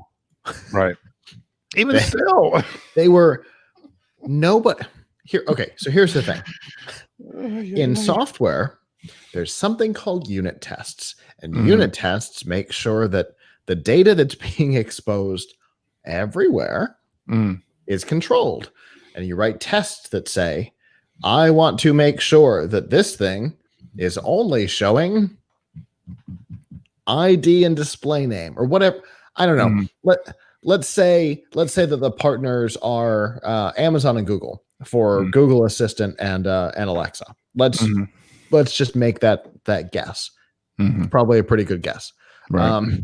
Right. Even still. They were nobody here. Okay. So here's the thing. In software, there's something called unit tests, and unit tests make sure that the data that's being exposed everywhere is controlled. And you write tests that say, I want to make sure that this thing is only showing ID and display name or whatever. I don't know. Let's say that the partners are Amazon and Google for Google Assistant and Alexa. Let's just make that guess. Probably a pretty good guess. Right.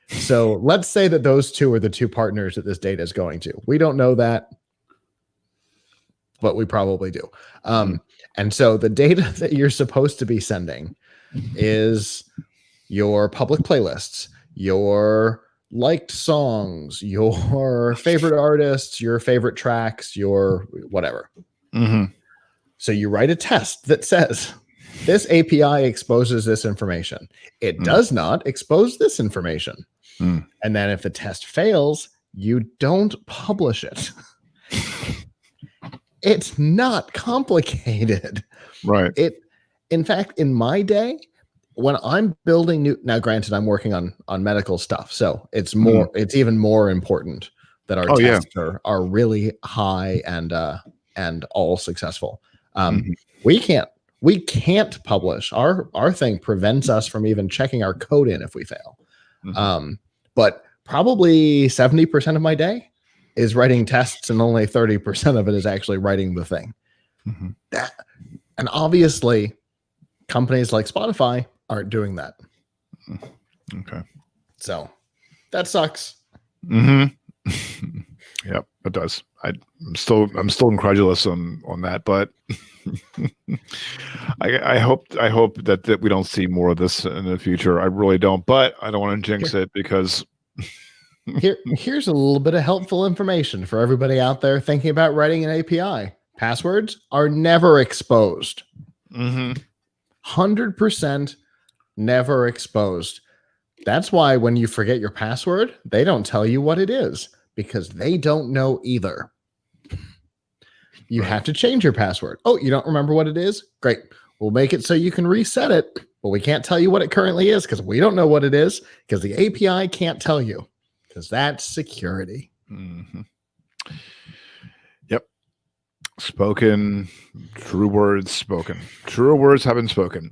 So let's say that those two are the two partners that this data is going to. We don't know that, but we probably do. And so the data that you're supposed to be sending is your public playlists, your liked songs, your favorite artists, your favorite tracks, your whatever. So you write a test that says this API exposes this information. It does not expose this information. And then if the test fails, you don't publish it. It's not complicated. Right. In fact, in my day, when I'm building new, now granted, I'm working on medical stuff, so it's even more important that our tests are really high and all successful. We can't publish. Our thing prevents us from even checking our code in if we fail. But probably 70% of my day is writing tests, and only 30% of it is actually writing the thing. Mm-hmm. And obviously, companies like Spotify aren't doing that. Okay. So that sucks. Mm-hmm. Yep, it does. I'm still incredulous on that, but I hope that we don't see more of this in the future. I really don't, but I don't want to jinx it because here's a little bit of helpful information for everybody out there thinking about writing an API. Passwords are never exposed. 100% never exposed. That's why when you forget your password, they don't tell you what it is, because they don't know either. You have to change your password. Oh, you don't remember what it is? Great. We'll make it so you can reset it, but we can't tell you what it currently is because we don't know what it is, because the API can't tell you, because that's security. Yep. Spoken. True words spoken. True words have been spoken.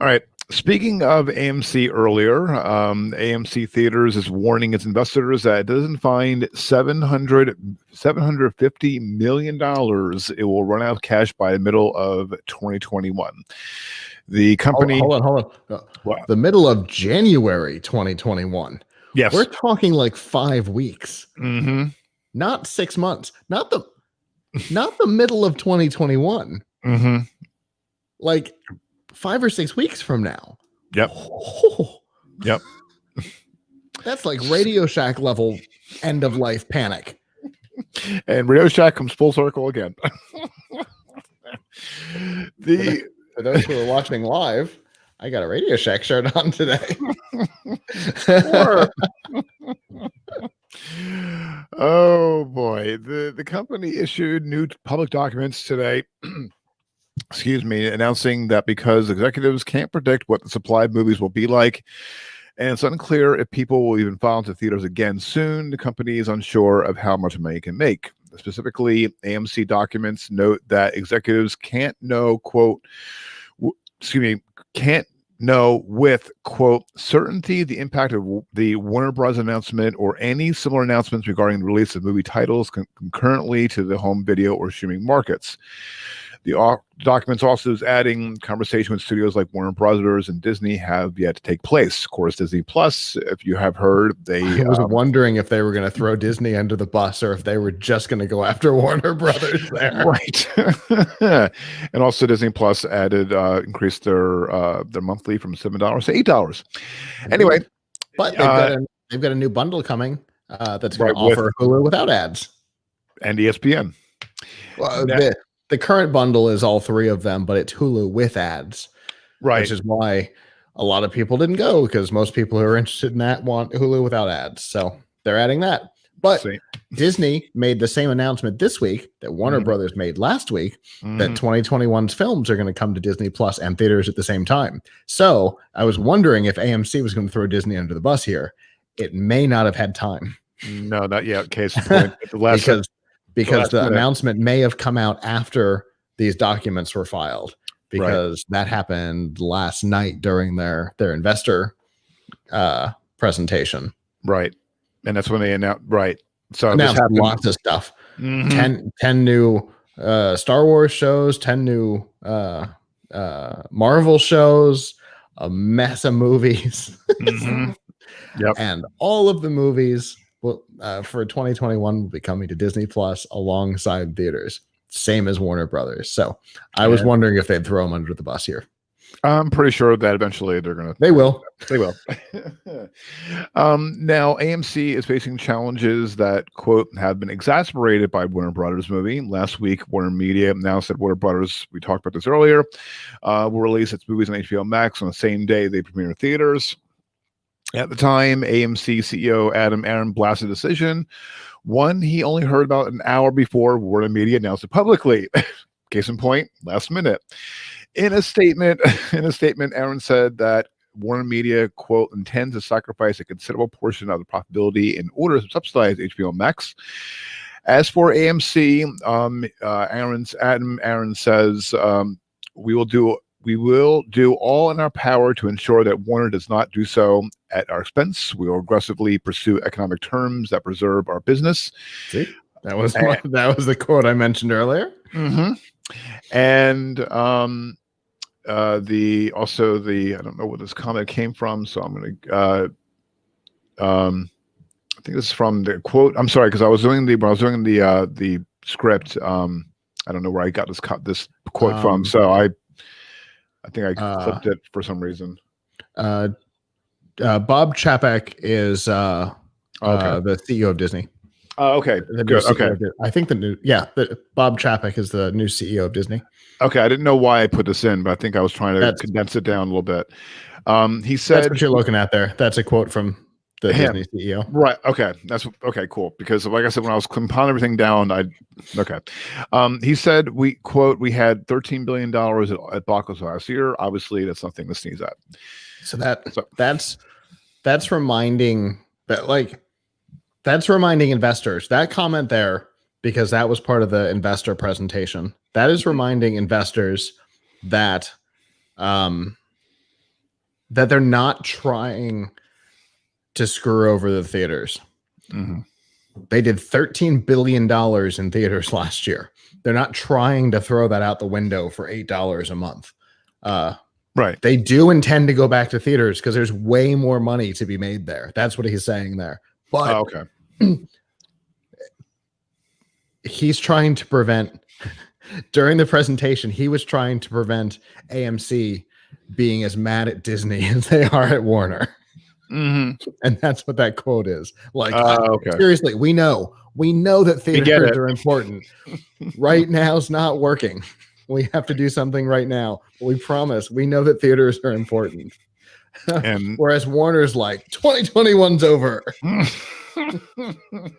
All right. Speaking of AMC earlier, AMC Theaters is warning its investors that it doesn't find $750 million, it will run out of cash by the middle of 2021. The company... Hold on. Wow. The middle of January 2021. Yes. We're talking like 5 weeks. Mm-hmm. Not 6 months. Not the middle of 2021. Mm-hmm. Like 5 or 6 weeks from now. Yep. Oh. Yep. That's like Radio Shack level end of life panic. And Radio Shack comes full circle again. For those who are watching live, I got a Radio Shack shirt on today. Oh boy. The company issued new public documents today. Excuse me, announcing that because executives can't predict what the supply of movies will be like, and it's unclear if people will even file into theaters again soon, the company is unsure of how much money it can make. Specifically, AMC documents note that executives can't know, can't know with, quote, certainty the impact of the Warner Bros. Announcement or any similar announcements regarding the release of movie titles concurrently to the home video or streaming markets. The documents also is adding conversation with studios like Warner Brothers and Disney have yet to take place. Of course, Disney Plus, if you have heard, I was wondering if they were going to throw Disney under the bus or if they were just going to go after Warner Brothers there. Right. And also Disney Plus increased their monthly from $7 to $8. Anyway. But they've got a new bundle coming that's going to offer Hulu without ads. And ESPN. Well, the current bundle is all three of them, but it's Hulu with ads. Right. Which is why a lot of people didn't go, because most people who are interested in that want Hulu without ads. So they're adding that. But Disney made the same announcement this week that Warner Brothers made last week, that 2021's films are going to come to Disney Plus and theaters at the same time. So I was wondering if AMC was going to throw Disney under the bus here. It may not have had time. No, not yet. Case in point. Because the announcement may have come out after these documents were filed, because that happened last night during their investor presentation. Right. And that's when they announced. Right. So announced lots of stuff. 10 new Star Wars shows, 10 new Marvel shows, a mess of movies. Yep. And all of the movies for 2021 will be coming to Disney Plus alongside theaters, same as Warner Brothers. So I was wondering if they'd throw them under the bus here. I'm pretty sure that eventually they will. Now AMC is facing challenges that, quote, have been exacerbated by Warner Brothers movie. Last week, Warner Media announced that Warner Brothers, we talked about this earlier, will release its movies on HBO Max on the same day they premiere in theaters. At the time, AMC CEO Adam Aron blasted the decision. One he only heard about an hour before Warner Media announced it publicly. Case in point, last minute. In a statement, Aron said that Warner Media, quote, intends to sacrifice a considerable portion of the profitability in order to subsidize HBO Max. As for AMC, Adam Aron says, we will do we will do all in our power to ensure that Warner does not do so at our expense. We will aggressively pursue economic terms that preserve our business. See, that was the quote I mentioned earlier. Mm-hmm. And the I don't know where this comment came from, so I'm going to I think this is from the quote. I'm sorry, because when I was doing the script, I don't know where I got this quote from, so I think I clipped it for some reason. Bob Chapek is the CEO of Disney. Okay, good. Okay, I think Bob Chapek is the new CEO of Disney. Okay, I didn't know why I put this in, but I think I was trying to condense it down a little bit. He said, "That's what you're looking at there. That's a quote from the Disney CEO." Right. Okay. That's okay. Cool. Because like I said, when I was compiling everything down, he said, we had $13 billion at Bacchus last year. Obviously, that's nothing to sneeze at. So that's reminding investors, that comment there, because that was part of the investor presentation. That is reminding investors that that they're not trying to screw over the theaters. Mm-hmm. They did $13 billion in theaters last year. They're not trying to throw that out the window for $8 a month. Right. They do intend to go back to theaters because there's way more money to be made there. That's what he's saying there. But he's trying to prevent, during the presentation, he was trying to prevent AMC being as mad at Disney as they are at Warner. Mm-hmm. And that's what that quote is. Like, seriously, we know that theaters are important. Right now is not working. We have to do something right now. We promise. We know that theaters are important. And whereas Warner's like, 2021's over.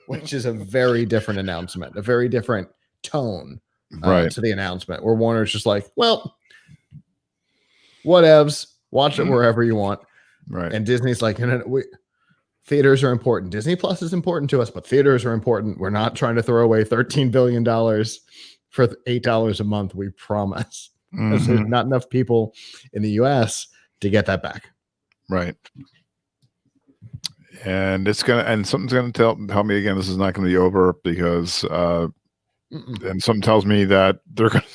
Which is a very different announcement, a very different tone to the announcement, where Warner's just like, well, whatevs, watch it wherever you want. Right. And Disney's like, theaters are important. Disney Plus is important to us, but theaters are important. We're not trying to throw away $13 billion for $8 a month. We promise. There's not enough people in the US to get that back. Right. And something's gonna tell me again, this is not gonna be over, because and something tells me that they're gonna,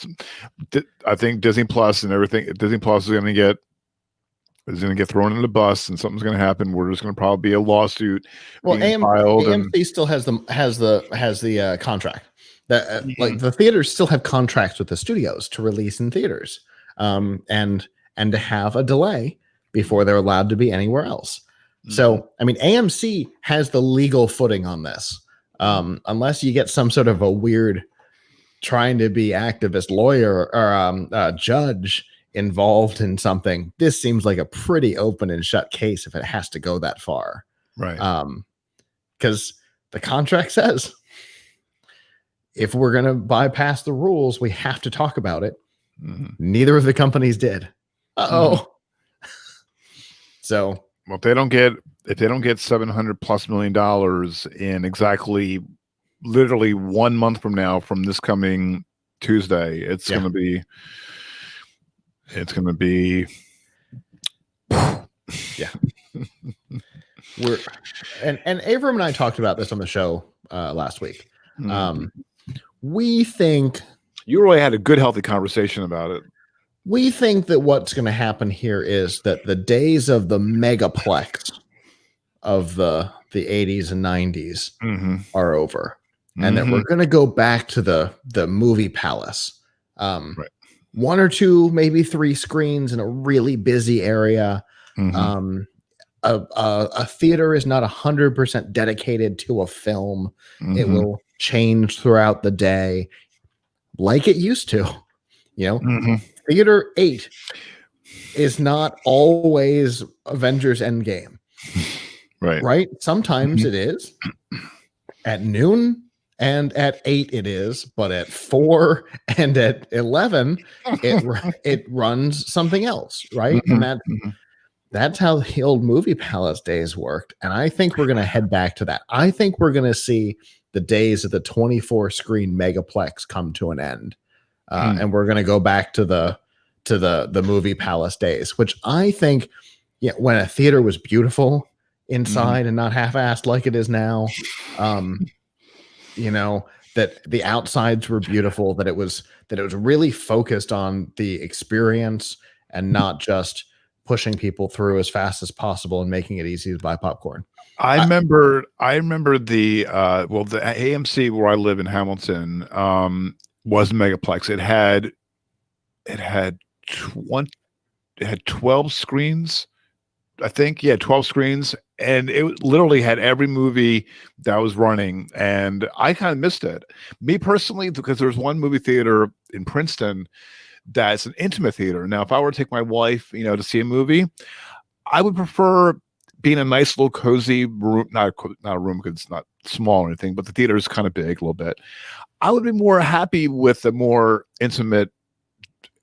I think Disney Plus and everything, Disney Plus is gonna get thrown in the bus, and something's gonna happen where there's gonna probably be a lawsuit. Well, AMC still has the contract that like the theaters still have contracts with the studios to release in theaters, and to have a delay before they're allowed to be anywhere else. So, I mean, AMC has the legal footing on this, unless you get some sort of a weird trying to be activist lawyer or judge involved in something. This seems like a pretty open and shut case if it has to go that far. Right. Because the contract says if we're going to bypass the rules, we have to talk about it. Neither of the companies did. So, well, if they don't get $700+ million in exactly literally 1 month from now, from this coming Tuesday, it's gonna be and Avram and I talked about this on the show last week. We think you really had a good, healthy conversation about it. We think that what's going to happen here is that the days of the megaplex of the 80s and 90s are over, and that we're going to go back to the movie palace. One or two, maybe three screens in a really busy area. A theater is not 100% dedicated to a film. It will change throughout the day, like it used to. Theater 8 is not always Avengers Endgame. Right? Sometimes it is. At noon and at 8 it is, but at 4 and at 11 it runs something else, right? And that's how the old movie palace days worked. And I think we're going to head back to that. I think we're going to see the days of the 24 screen megaplex come to an end. And we're going to go back to the to the movie palace days, which I think, yeah, when a theater was beautiful inside and not half-assed like it is now, that the outsides were beautiful, that it was really focused on the experience and not just pushing people through as fast as possible and making it easy to buy popcorn. I remember the the AMC where I live in Hamilton was Megaplex. It had 12 screens, I think. Yeah, 12 screens, and it literally had every movie that was running, and I kind of missed it. Me personally, because there's one movie theater in Princeton that's an intimate theater. Now, if I were to take my wife, to see a movie, I would prefer being a nice little cozy room, not a room because it's not small or anything, but the theater is kind of big a little bit. I would be more happy with a more intimate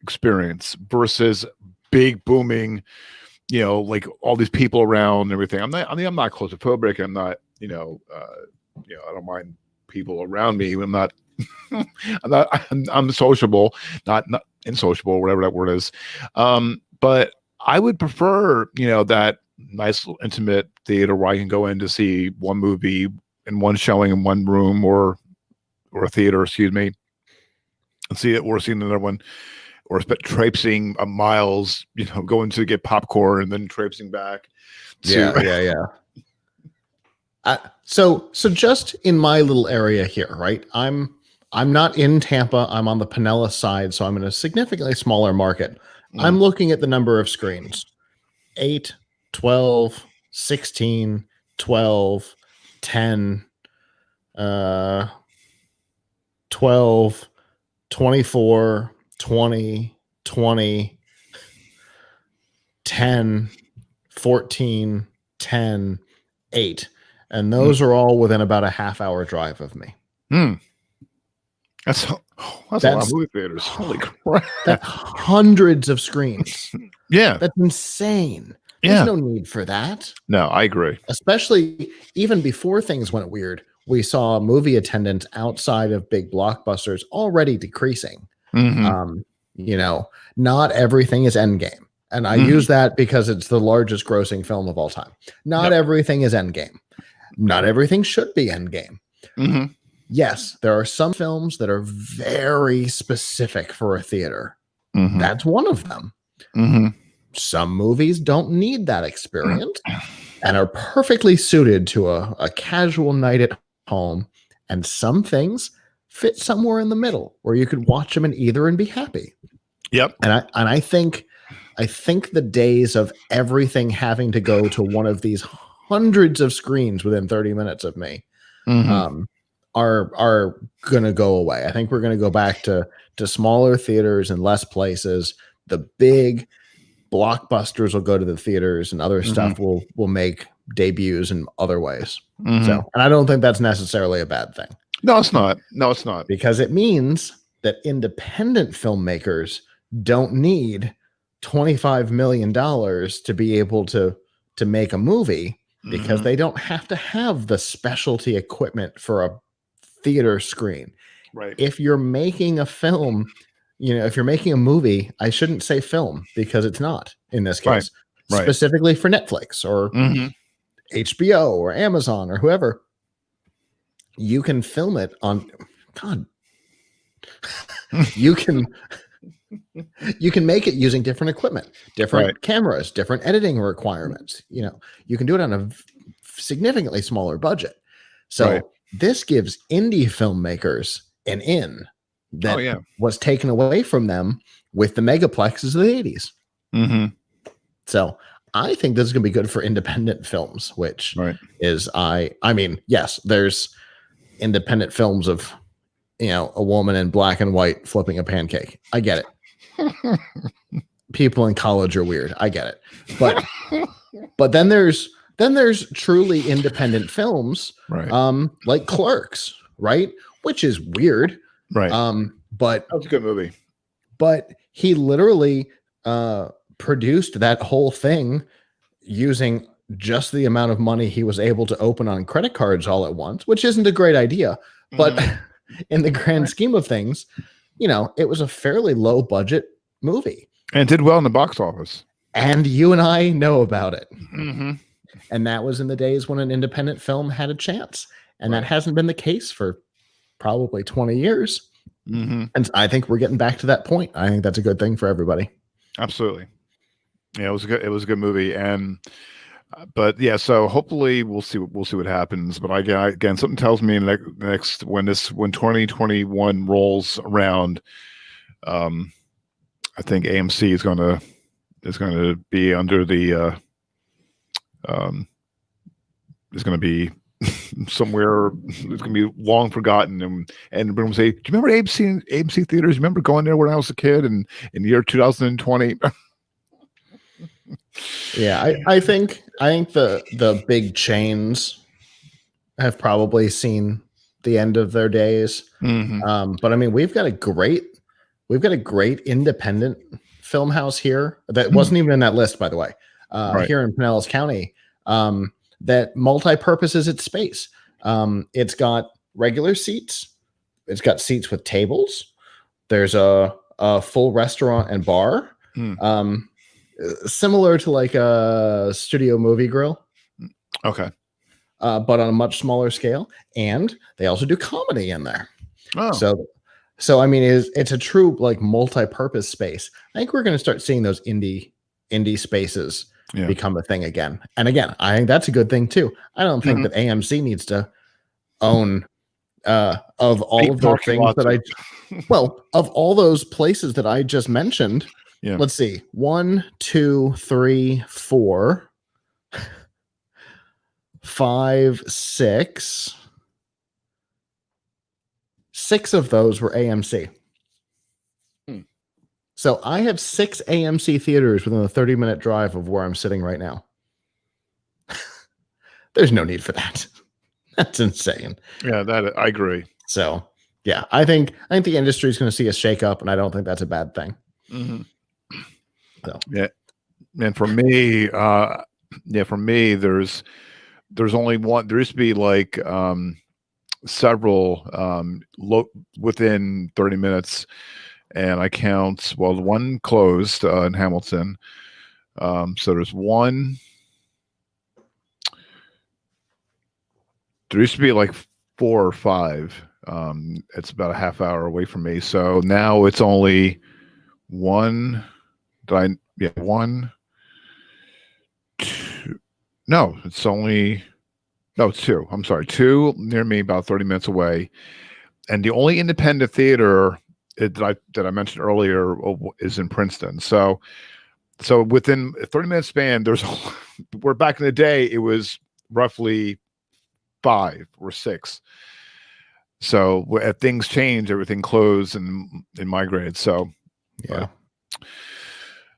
experience versus big booming, like all these people around and everything. I'm not claustrophobic. I'm not, I don't mind people around me. I'm not, I'm sociable, not insociable, whatever that word is. But I would prefer, that nice little intimate theater where I can go in to see one movie in one showing in one room or a theater, excuse me, and see it, or seeing another one, or traipsing miles, going to get popcorn and then traipsing back. Yeah. So just in my little area here, right? I'm not in Tampa. I'm on the Pinellas side, so I'm in a significantly smaller market. I'm looking at the number of screens: 8, 12, 16, 12, 10, 12, 24, 20, 20, 10, 14, 10, 8. And those are all within about a half-hour drive of me. That's a lot of movie theaters. Holy crap. That's hundreds of screens. Yeah. That's insane. Yeah. There's no need for that. No, I agree. Especially even before things went weird, we saw movie attendance outside of big blockbusters already decreasing. Not everything is Endgame. And I use that because it's the largest grossing film of all time. Not everything is Endgame. Not everything should be Endgame. Yes, there are some films that are very specific for a theater. That's one of them. Some movies don't need that experience and are perfectly suited to a casual night at home. And some things fit somewhere in the middle where you could watch them in either and be happy. Yep. And I think the days of everything having to go to one of these hundreds of screens within 30 minutes of me are gonna go away. I think we're gonna go back to smaller theaters and less places. The big blockbusters will go to the theaters, and other stuff will make debuts in other ways. So, and I don't think that's necessarily a bad thing. No, it's not. Because it means that independent filmmakers don't need $25 million to be able to make a movie, because they don't have to have the specialty equipment for a theater screen. Right. If you're making a film, if you're making a movie, I shouldn't say film because it's not in this case, specifically for Netflix or HBO or Amazon or whoever. You can film it on you can make it using different equipment, different cameras, different editing requirements. You can do it on a significantly smaller budget. So this gives indie filmmakers an in that was taken away from them with the megaplexes of the 80s. So I think this is going to be good for independent films, which is, I mean, yes, there's independent films of, a woman in black and white flipping a pancake. I get it. People in college are weird. I get it. But then there's truly independent films, like Clerks, right? Which is weird. Right. But that was a good movie. But he literally produced that whole thing using just the amount of money he was able to open on credit cards all at once, which isn't a great idea. But in the grand scheme of things, it was a fairly low budget movie. And it did well in the box office. And you and I know about it. Mm-hmm. And that was in the days when an independent film had a chance. And Right. that hasn't been the case for probably 20 years. Mm-hmm. And I think we're getting back to that point. I think that's a good thing for everybody. Absolutely. Yeah, it was a good movie. And but yeah, so hopefully we'll see what happens. But again, something tells me next when 2021 rolls around, I think AMC is going to be under the is going to be somewhere. It's going to be long forgotten, and everyone will say, "Do you remember AMC theaters? Remember going there when I was a kid in the year 2020?" Yeah, I think the big chains have probably seen the end of their days. Mm-hmm. But I mean, we've got a great independent film house here that wasn't even in that list, by the way. Right. Here in Pinellas County, that multi-purposes its space. It's got regular seats. It's got seats with tables. There's a full restaurant and bar. Similar to like a studio movie grill. Okay. But on a much smaller scale. And they also do comedy in there. Oh. So I mean, it's a true like multi-purpose space. I think we're going to start seeing those indie spaces become a thing again. And again, I think that's a good thing too. I don't think that AMC needs to own of all of those things that of all those places that I just mentioned. Yeah. Let's see. 1, 2, 3, 4, 5, 6. 6 of those were AMC. So I have 6 AMC theaters within a 30-minute drive of where I'm sitting right now. There's no need for that. That's insane. Yeah, that I agree. So yeah, I think the industry is going to see a shake up, and I don't think that's a bad thing. Mm-hmm. So. Yeah, and for me, there's only one. There used to be like several within 30 minutes, and I count. Well, one closed in Hamilton. So there's one. There used to be like 4 or 5. It's about a half hour away from me. So now it's only one. One, 2. No, it's 2. I'm sorry, 2 near me, about 30 minutes away. And the only independent theater that I mentioned earlier is in Princeton. So within a 30-minute span, where back in the day it was roughly 5 or 6. So as things change, everything closed and migrated. So yeah.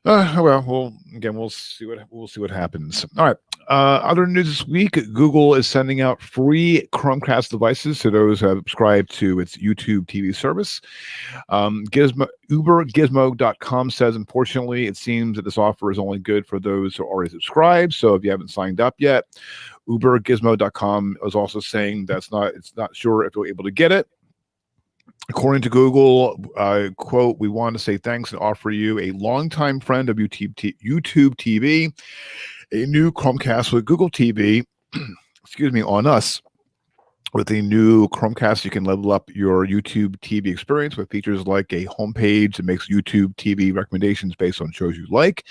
We'll see what happens. All right. Other news this week: Google is sending out free Chromecast devices to those who have subscribed to its YouTube TV service. UberGizmo.com says, unfortunately, it seems that this offer is only good for those who are already subscribed. So if you haven't signed up yet, UberGizmo.com is also saying it's not sure if you're able to get it. According to Google, quote, "We want to say thanks and offer you, a longtime friend of YouTube TV, a new Chromecast with Google TV, on us. With the new Chromecast, you can level up your YouTube TV experience with features like a homepage that makes YouTube TV recommendations based on shows you like,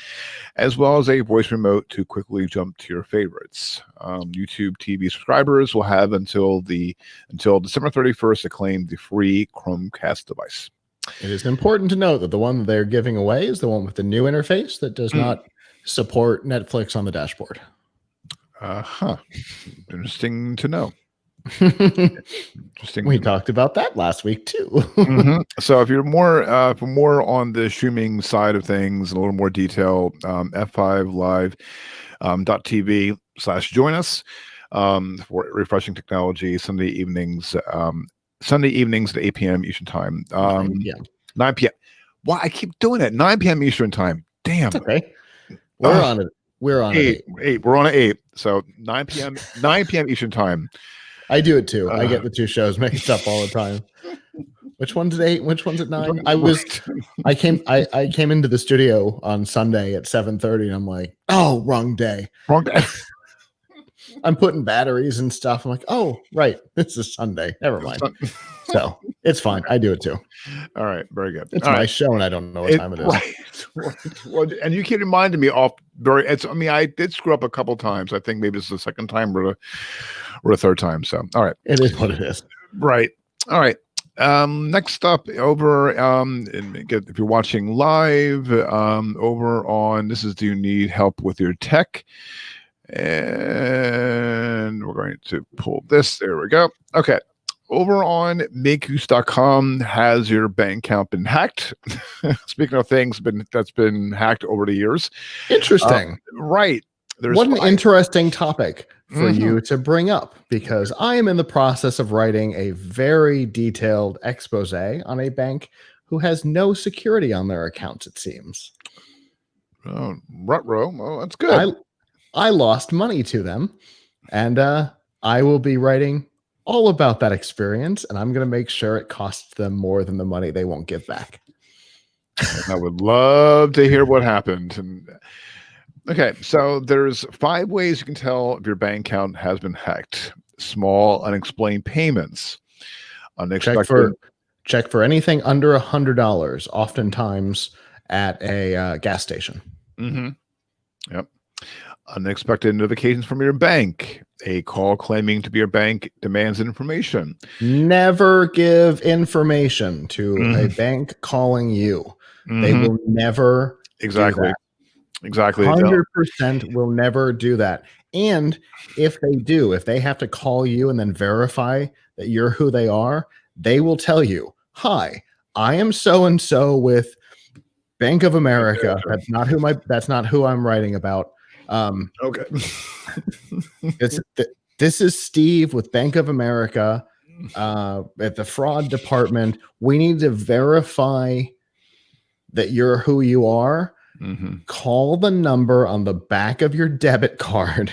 as well as a voice remote to quickly jump to your favorites. YouTube TV subscribers will have until December 31st to claim the free Chromecast device." It is important to note that the one that they're giving away is the one with the new interface that does not support Netflix on the dashboard. Interesting to know. Interesting. We talked about that last week too. So if you're more on the streaming side of things, a little more detail, f5live.tv/join us for refreshing technology Sunday evenings at 8 p.m. Eastern time. 9 p.m. Why I keep doing it? 9 p.m. Eastern time. Damn. It's okay. We're on it. We're on 8. We're on at 8. So 9 p.m. 9 p.m. Eastern time. I do it too. I get the 2 shows mixed up all the time. Which one's at 8? Which one's at 9? I came into the studio on Sunday at 7:30 and I'm like, oh, wrong day. Wrong day. I'm putting batteries and stuff. I'm like, oh, right. This is Sunday. Never mind. So it's fine. I do it too. All right. Very good. It's All my right. show and I don't know what time it is. Right. Well, and you keep reminding me I did screw up a couple times. I think maybe this is the second time or the third time. So, all right. It is what it is. Right. All right. Next up over, if you're watching live, over on, do you need help with your tech? And we're going to pull this. There we go. Okay. Over on makeuse.com, has your bank account been hacked? Speaking of things that's been hacked over the years. Interesting. Right. What an interesting topic for you to bring up, because I am in the process of writing a very detailed expose on a bank who has no security on their accounts, it seems. Oh, rut-row. Well, that's good. I lost money to them, and I will be writing all about that experience, and I'm going to make sure it costs them more than the money they won't give back. I would love to hear what happened. And okay, so there's 5 ways you can tell if your bank account has been hacked. Small, unexplained payments. Unexpected. Check for anything under $100, oftentimes at a gas station. Mm-hmm. Yep. Unexpected notifications from your bank. A call claiming to be your bank demands information. Never give information to a bank calling you. They will never Exactly. do that. Exactly. 100% will never do that. And if they do, if they have to call you and then verify that you're who they are, they will tell you, hi, I am so-and-so with Bank of America. That's not who I'm writing about. Okay. This is Steve with Bank of America at the fraud department. We need to verify that you're who you are. Call the number on the back of your debit card,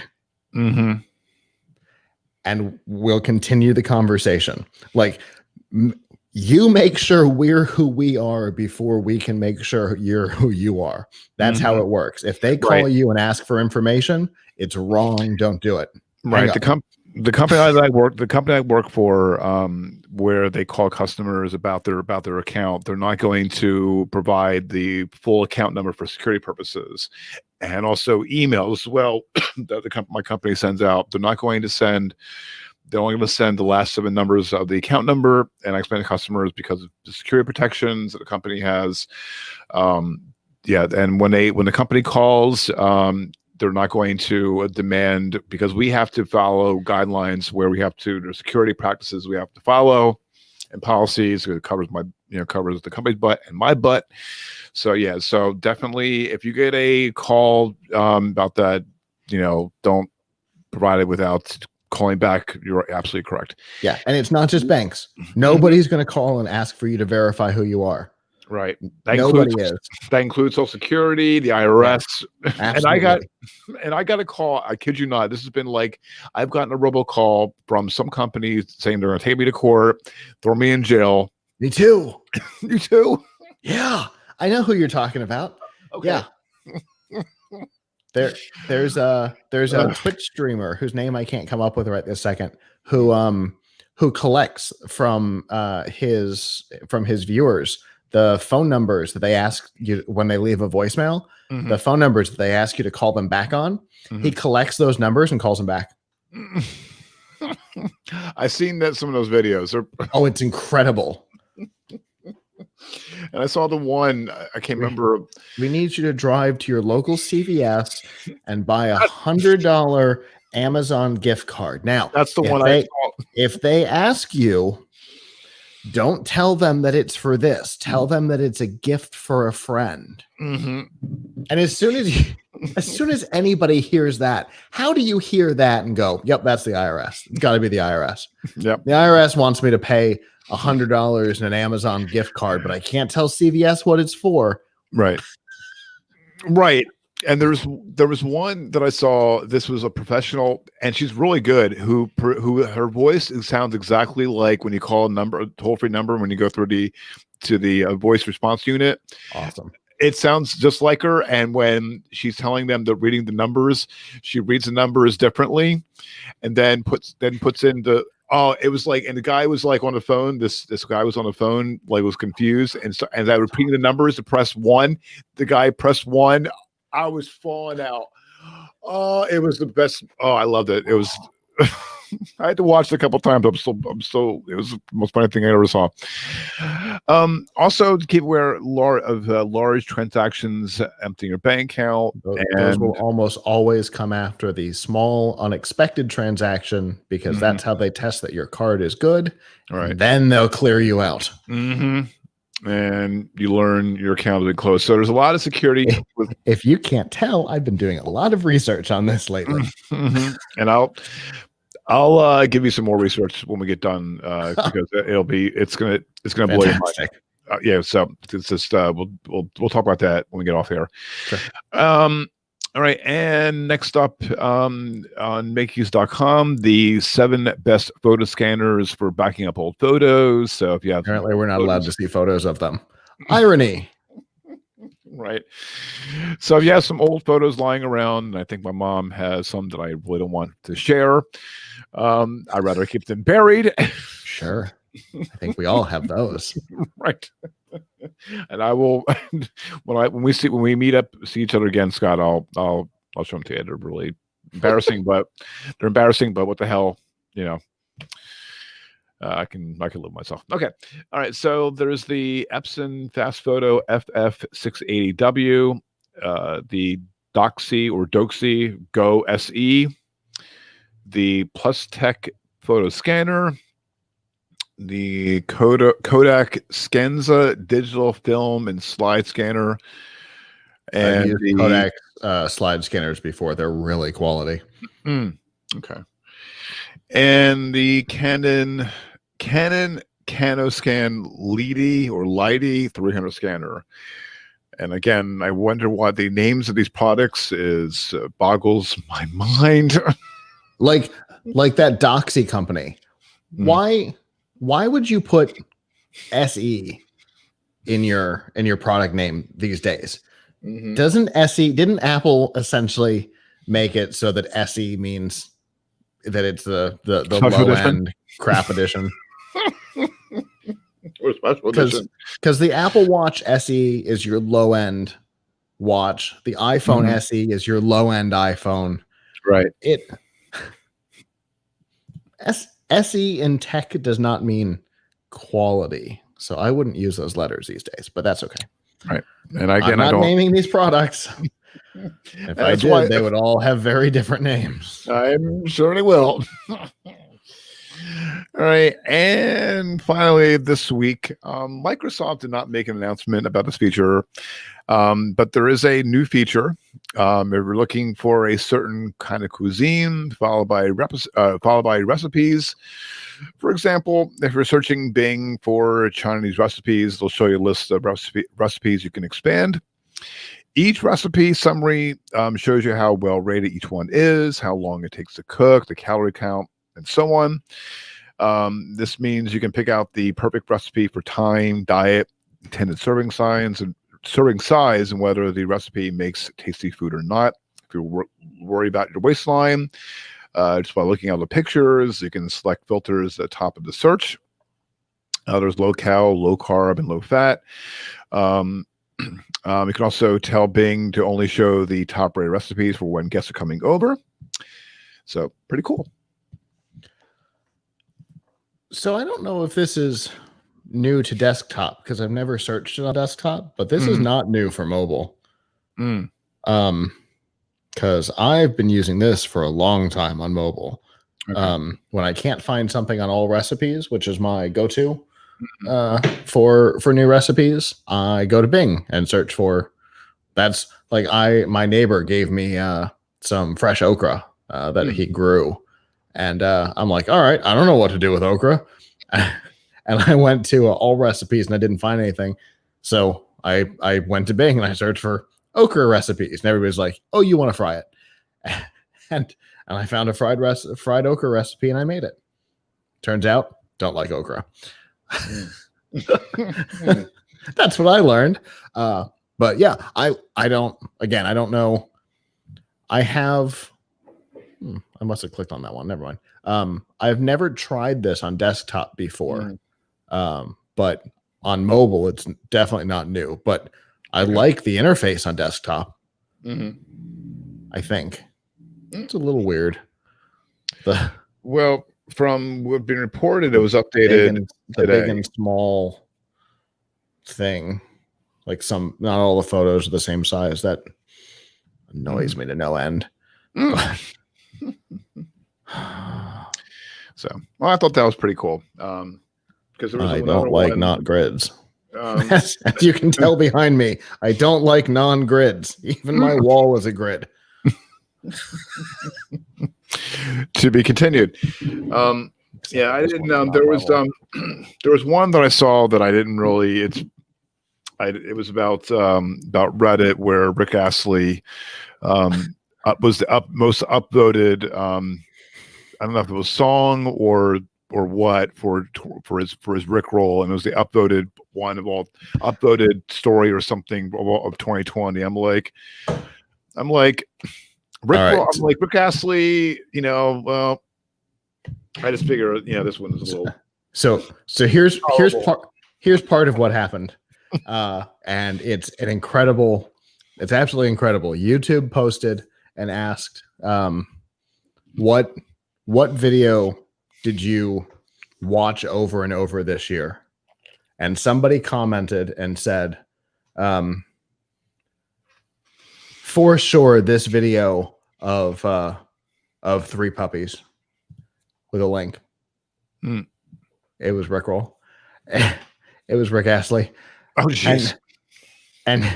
and we'll continue the conversation. Like, you make sure we're who we are before we can make sure you're who you are. That's how it works. If they call you and ask for information, it's wrong. Don't do it. Right. The company I work for, where they call customers about their account, they're not going to provide the full account number for security purposes, and also emails as well that my company sends out. They're not going to send. They're only going to send the last 7 numbers of the account number, and I explain to customers because of the security protections that the company has. And when the company calls, they're not going to demand, because we have to follow guidelines where there's security practices we have to follow, and policies. It covers covers the company's butt and my butt. So definitely, if you get a call about that, don't provide it without calling back. You're absolutely correct. Yeah, and it's not just banks. Nobody's going to call and ask for you to verify who you are. Right. That includes Social Security, the IRS. Yeah, and I got a call. I kid you not. This has been like, I've gotten a robocall from some companies saying they're going to take me to court, throw me in jail. Me too. You too? Yeah. I know who you're talking about. Okay. Yeah. There's a Twitch streamer whose name I can't come up with right this second, who collects from his viewers the phone numbers that they ask you when they leave a voicemail, the phone numbers that they ask you to call them back on. He collects those numbers and calls them back. I've seen some of those videos. Oh, it's incredible. And I saw the one, I can't remember. We need you to drive to your local CVS and buy $100 Amazon gift card. Now, that's the one I saw. If they ask you, don't tell them that it's for this. Tell them that it's a gift for a friend. And as soon as anybody hears that, how do you hear that and go, yep, that's the IRS. It's got to be the IRS. Yep. The IRS wants me to pay $100 in an Amazon gift card, but I can't tell CVS what it's for. Right. Right. And there was one that I saw. This was a professional, and she's really good. Who her voice sounds exactly like when you call a toll free number when you go through the voice response unit. Awesome. It sounds just like her. And when she's telling them that reading the numbers, she reads the numbers differently, and then puts in the. Oh, it was like, and the guy was like on the phone. This guy was on the phone, like was confused, and so as I was repeating the numbers to press one, the guy pressed one. I was falling out. Oh, it was the best. Oh, I loved it. It was. I had to watch it a couple times. I'm still. It was the most funny thing I ever saw. Also, to keep aware of large transactions emptying your bank account, those will almost always come after the small, unexpected transaction because that's how they test that your card is good. Right. And then they'll clear you out. And you learn your account has been closed. So there's a lot of security. If you can't tell, I've been doing a lot of research on this lately. And I'll give you some more research when we get done because it's gonna blow your mind. Yeah, so it's just we'll talk about that when we get off here. Sure. All right, and next up on makeuse.com, the 7 best photo scanners for backing up old photos. So if you have apparently we're not allowed to see photos of them. Irony. Right. So if you have some old photos lying around, I think my mom has some that I really don't want to share. I'd rather keep them buried. Sure. I think we all have those. Right. And I will when we meet up, see each other again, Scott, I'll show them to you. They're really embarrassing, but what the hell, you know. I can live myself. Okay. All right. So there's the Epson Fast Photo FF680W, the Doxy or Doxy Go SE, the Plus Tech Photo Scanner, the Kodak Skenza digital film and slide scanner, and I've used Kodak slide scanners before. They're really quality. Okay. And the Canon CanoScan Lidi 300 scanner. And again, I wonder why the names of these products boggles my mind. like that Doxy company. Why would you put SE in your product name these days? Didn't Apple essentially make it so that SE means that it's the low end crap edition? Or special edition. Because the Apple Watch SE is your low end watch. The iPhone SE is your low end iPhone. Right. SE in tech does not mean quality. So I wouldn't use those letters these days, but that's okay. Right. And I'm not naming these products. If I did, they would all have very different names. I certainly will. All right. And finally, this week, Microsoft did not make an announcement about this feature, but there is a new feature. If you're looking for a certain kind of cuisine, followed by recipes. For example, if you're searching Bing for Chinese recipes, they'll show you a list of recipes you can expand. Each recipe summary shows you how well rated each one is, how long it takes to cook, the calorie count, and so on. This means you can pick out the perfect recipe for time, diet, intended serving size, and whether the recipe makes tasty food or not. If you worry about your waistline, just by looking at the pictures, you can select filters at the top of the search. There's low cal, low carb, and low fat. You can also tell Bing to only show the top-rated recipes for when guests are coming over. So pretty cool. So I don't know if this is new to desktop because I've never searched it on desktop, but this is not new for mobile. Because I've been using this for a long time on mobile. Okay. When I can't find something on all recipes, which is my go-to for new recipes, I go to Bing and search for. That's like my neighbor gave me some fresh okra that he grew. And I'm like, all right, I don't know what to do with okra. And I went to all recipes and I didn't find anything. So I went to Bing and I searched for okra recipes, and everybody's like, "Oh, you want to fry it?" and I found a fried okra recipe, and I made it. Turns out, don't like okra. That's what I learned. But yeah, I don't know. I have. I must have clicked on that one. Never mind. I've never tried this on desktop before. But on mobile, it's definitely not new. But I like the interface on desktop. I think it's a little weird. Well, from what's been reported, it was updated. The big and small thing, like not all the photos are the same size. That annoys me to no end. So, well, I thought that was pretty cool. Because I don't like not grids. As you can tell behind me, I don't like non-grids. Even my wall is a grid. To be continued. Yeah, I didn't. There was one that I saw that I didn't really. It was about Reddit, where Rick Astley was the most upvoted. I don't know if it was song or what for his Rickroll, and it was the upvoted one of all upvoted story or something of 2020. I'm like Rickroll. I'm like Rick Astley. Well, I just figure this one is a little. So here's part of what happened, and it's an incredible. It's absolutely incredible. YouTube posted and asked, what video did you watch over and over this year? And somebody commented and said, for sure, this video of 3 puppies with a link. It was Rickroll. It was Rick Astley. Oh, jeez. And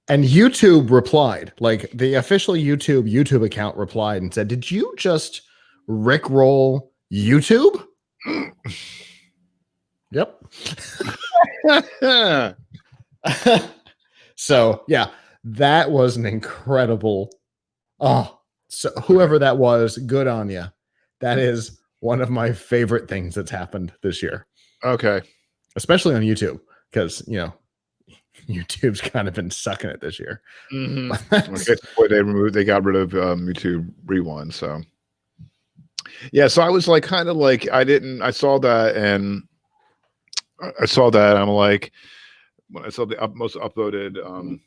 YouTube replied, like the official YouTube account replied and said, "Did you just Rickroll YouTube?" Yep. So yeah, that was an incredible. So whoever that was, good on you. That is one of my favorite things that's happened this year. Okay. Especially on YouTube, because YouTube's kind of been sucking it this year. They got rid of YouTube Rewind. So yeah, so I was like, kind of like, I saw that, and I'm like, when I saw the most uploaded, I don't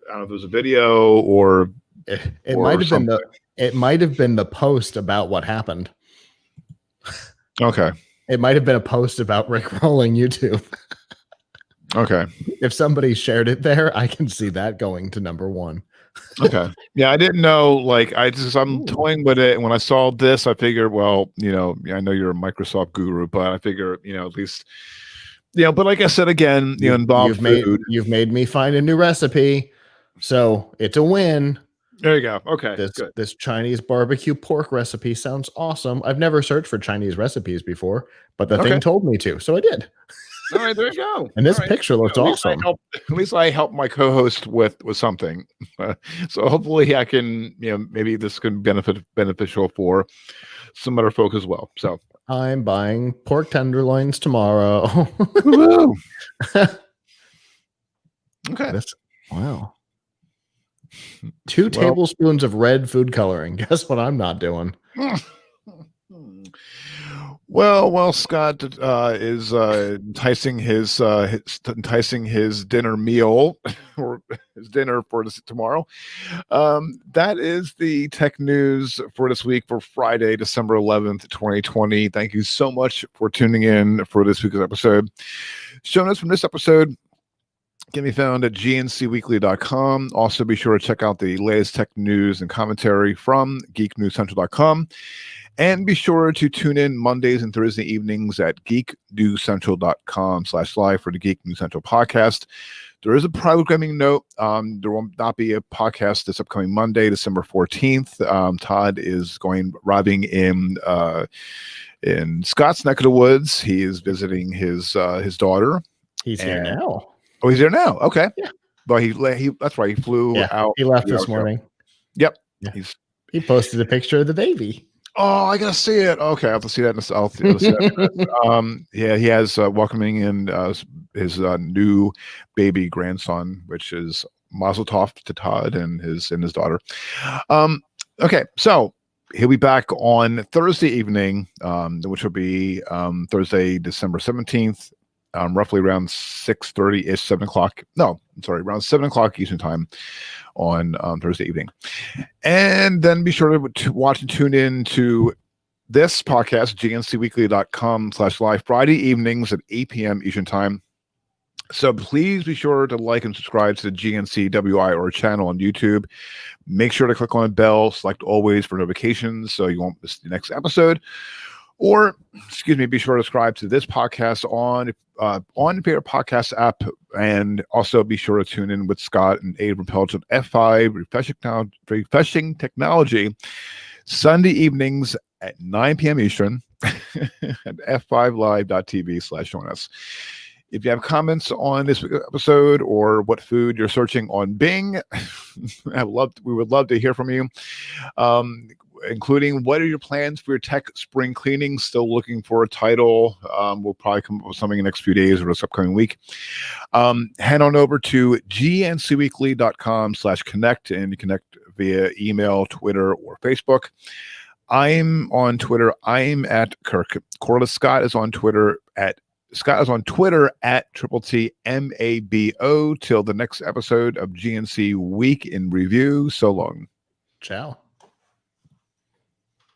know if it was a video or it might have been the post about what happened. Okay. It might have been a post about Rickrolling YouTube. Okay. If somebody shared it there, I can see that going to number 1. Okay. Yeah, I didn't know. Like, I'm toying with it, and when I saw this, I figured, well, I know you're a Microsoft guru, but I figure, at least, But like I said again, involved you've made me find a new recipe, so it's a win. There you go. Okay. This Chinese barbecue pork recipe sounds awesome. I've never searched for Chinese recipes before, but the thing told me to, so I did. All right, there you go. And this picture looks awesome. At least I helped my co-host with something. So hopefully I can, maybe this can beneficial for some other folk as well. So I'm buying pork tenderloins tomorrow. Okay. Wow. 2 tablespoons of red food coloring. Guess what I'm not doing? Well, Scott is enticing his dinner meal or his dinner for tomorrow. That is the tech news for this week, for Friday, December 11th, 2020. Thank you so much for tuning in for this week's episode. Show notes from this episode can be found at gncweekly.com. Also, be sure to check out the latest tech news and commentary from geeknewscentral.com. And be sure to tune in Mondays and Thursday evenings at geeknewscentral.com/live for the Geek News Central podcast. There is a programming note. There will not be a podcast this upcoming Monday, December 14th. Todd is arriving in Scott's neck of the woods. He is visiting his daughter. He's here now. Oh, he's here now. Okay. Yeah. but he that's right. He flew out. He left this morning. Yep. Yeah. He posted a picture of the baby. Oh, I gotta see it. Okay, I'll have to see that. I'll see that. Yeah, he has welcoming in his new baby grandson, which is Mazel Tov to Todd and his daughter. Okay, so he'll be back on Thursday evening, which will be Thursday, December 17th, roughly around 6:30-ish, 7 o'clock. No, I'm sorry, around 7 o'clock Eastern time on Thursday evening. And then be sure to watch and tune in to this podcast, gncweekly.com/live, Friday evenings at 8 p.m. Eastern time. So please be sure to like and subscribe to the GNCWI or channel on YouTube. Make sure to click on the bell, select always for notifications so you won't miss the next episode. Or, be sure to subscribe to this podcast on your favorite podcast app, and also be sure to tune in with Scott and Abram Pelch on F5 Refreshing Technology Sunday evenings at 9 p.m. Eastern at f5live.tv/join us. If you have comments on this episode or what food you're searching on Bing, we would love to hear from you. Including what are your plans for your tech spring cleaning? Still looking for a title. We'll probably come up with something in the next few days or this upcoming week. Head on over to gncweekly.com/connect and connect via email, Twitter, or Facebook. I'm on Twitter. I'm at Kirk Corliss. Scott is on Twitter at Triple T MABO. Till the next episode of GNC Week in Review. So long. Ciao.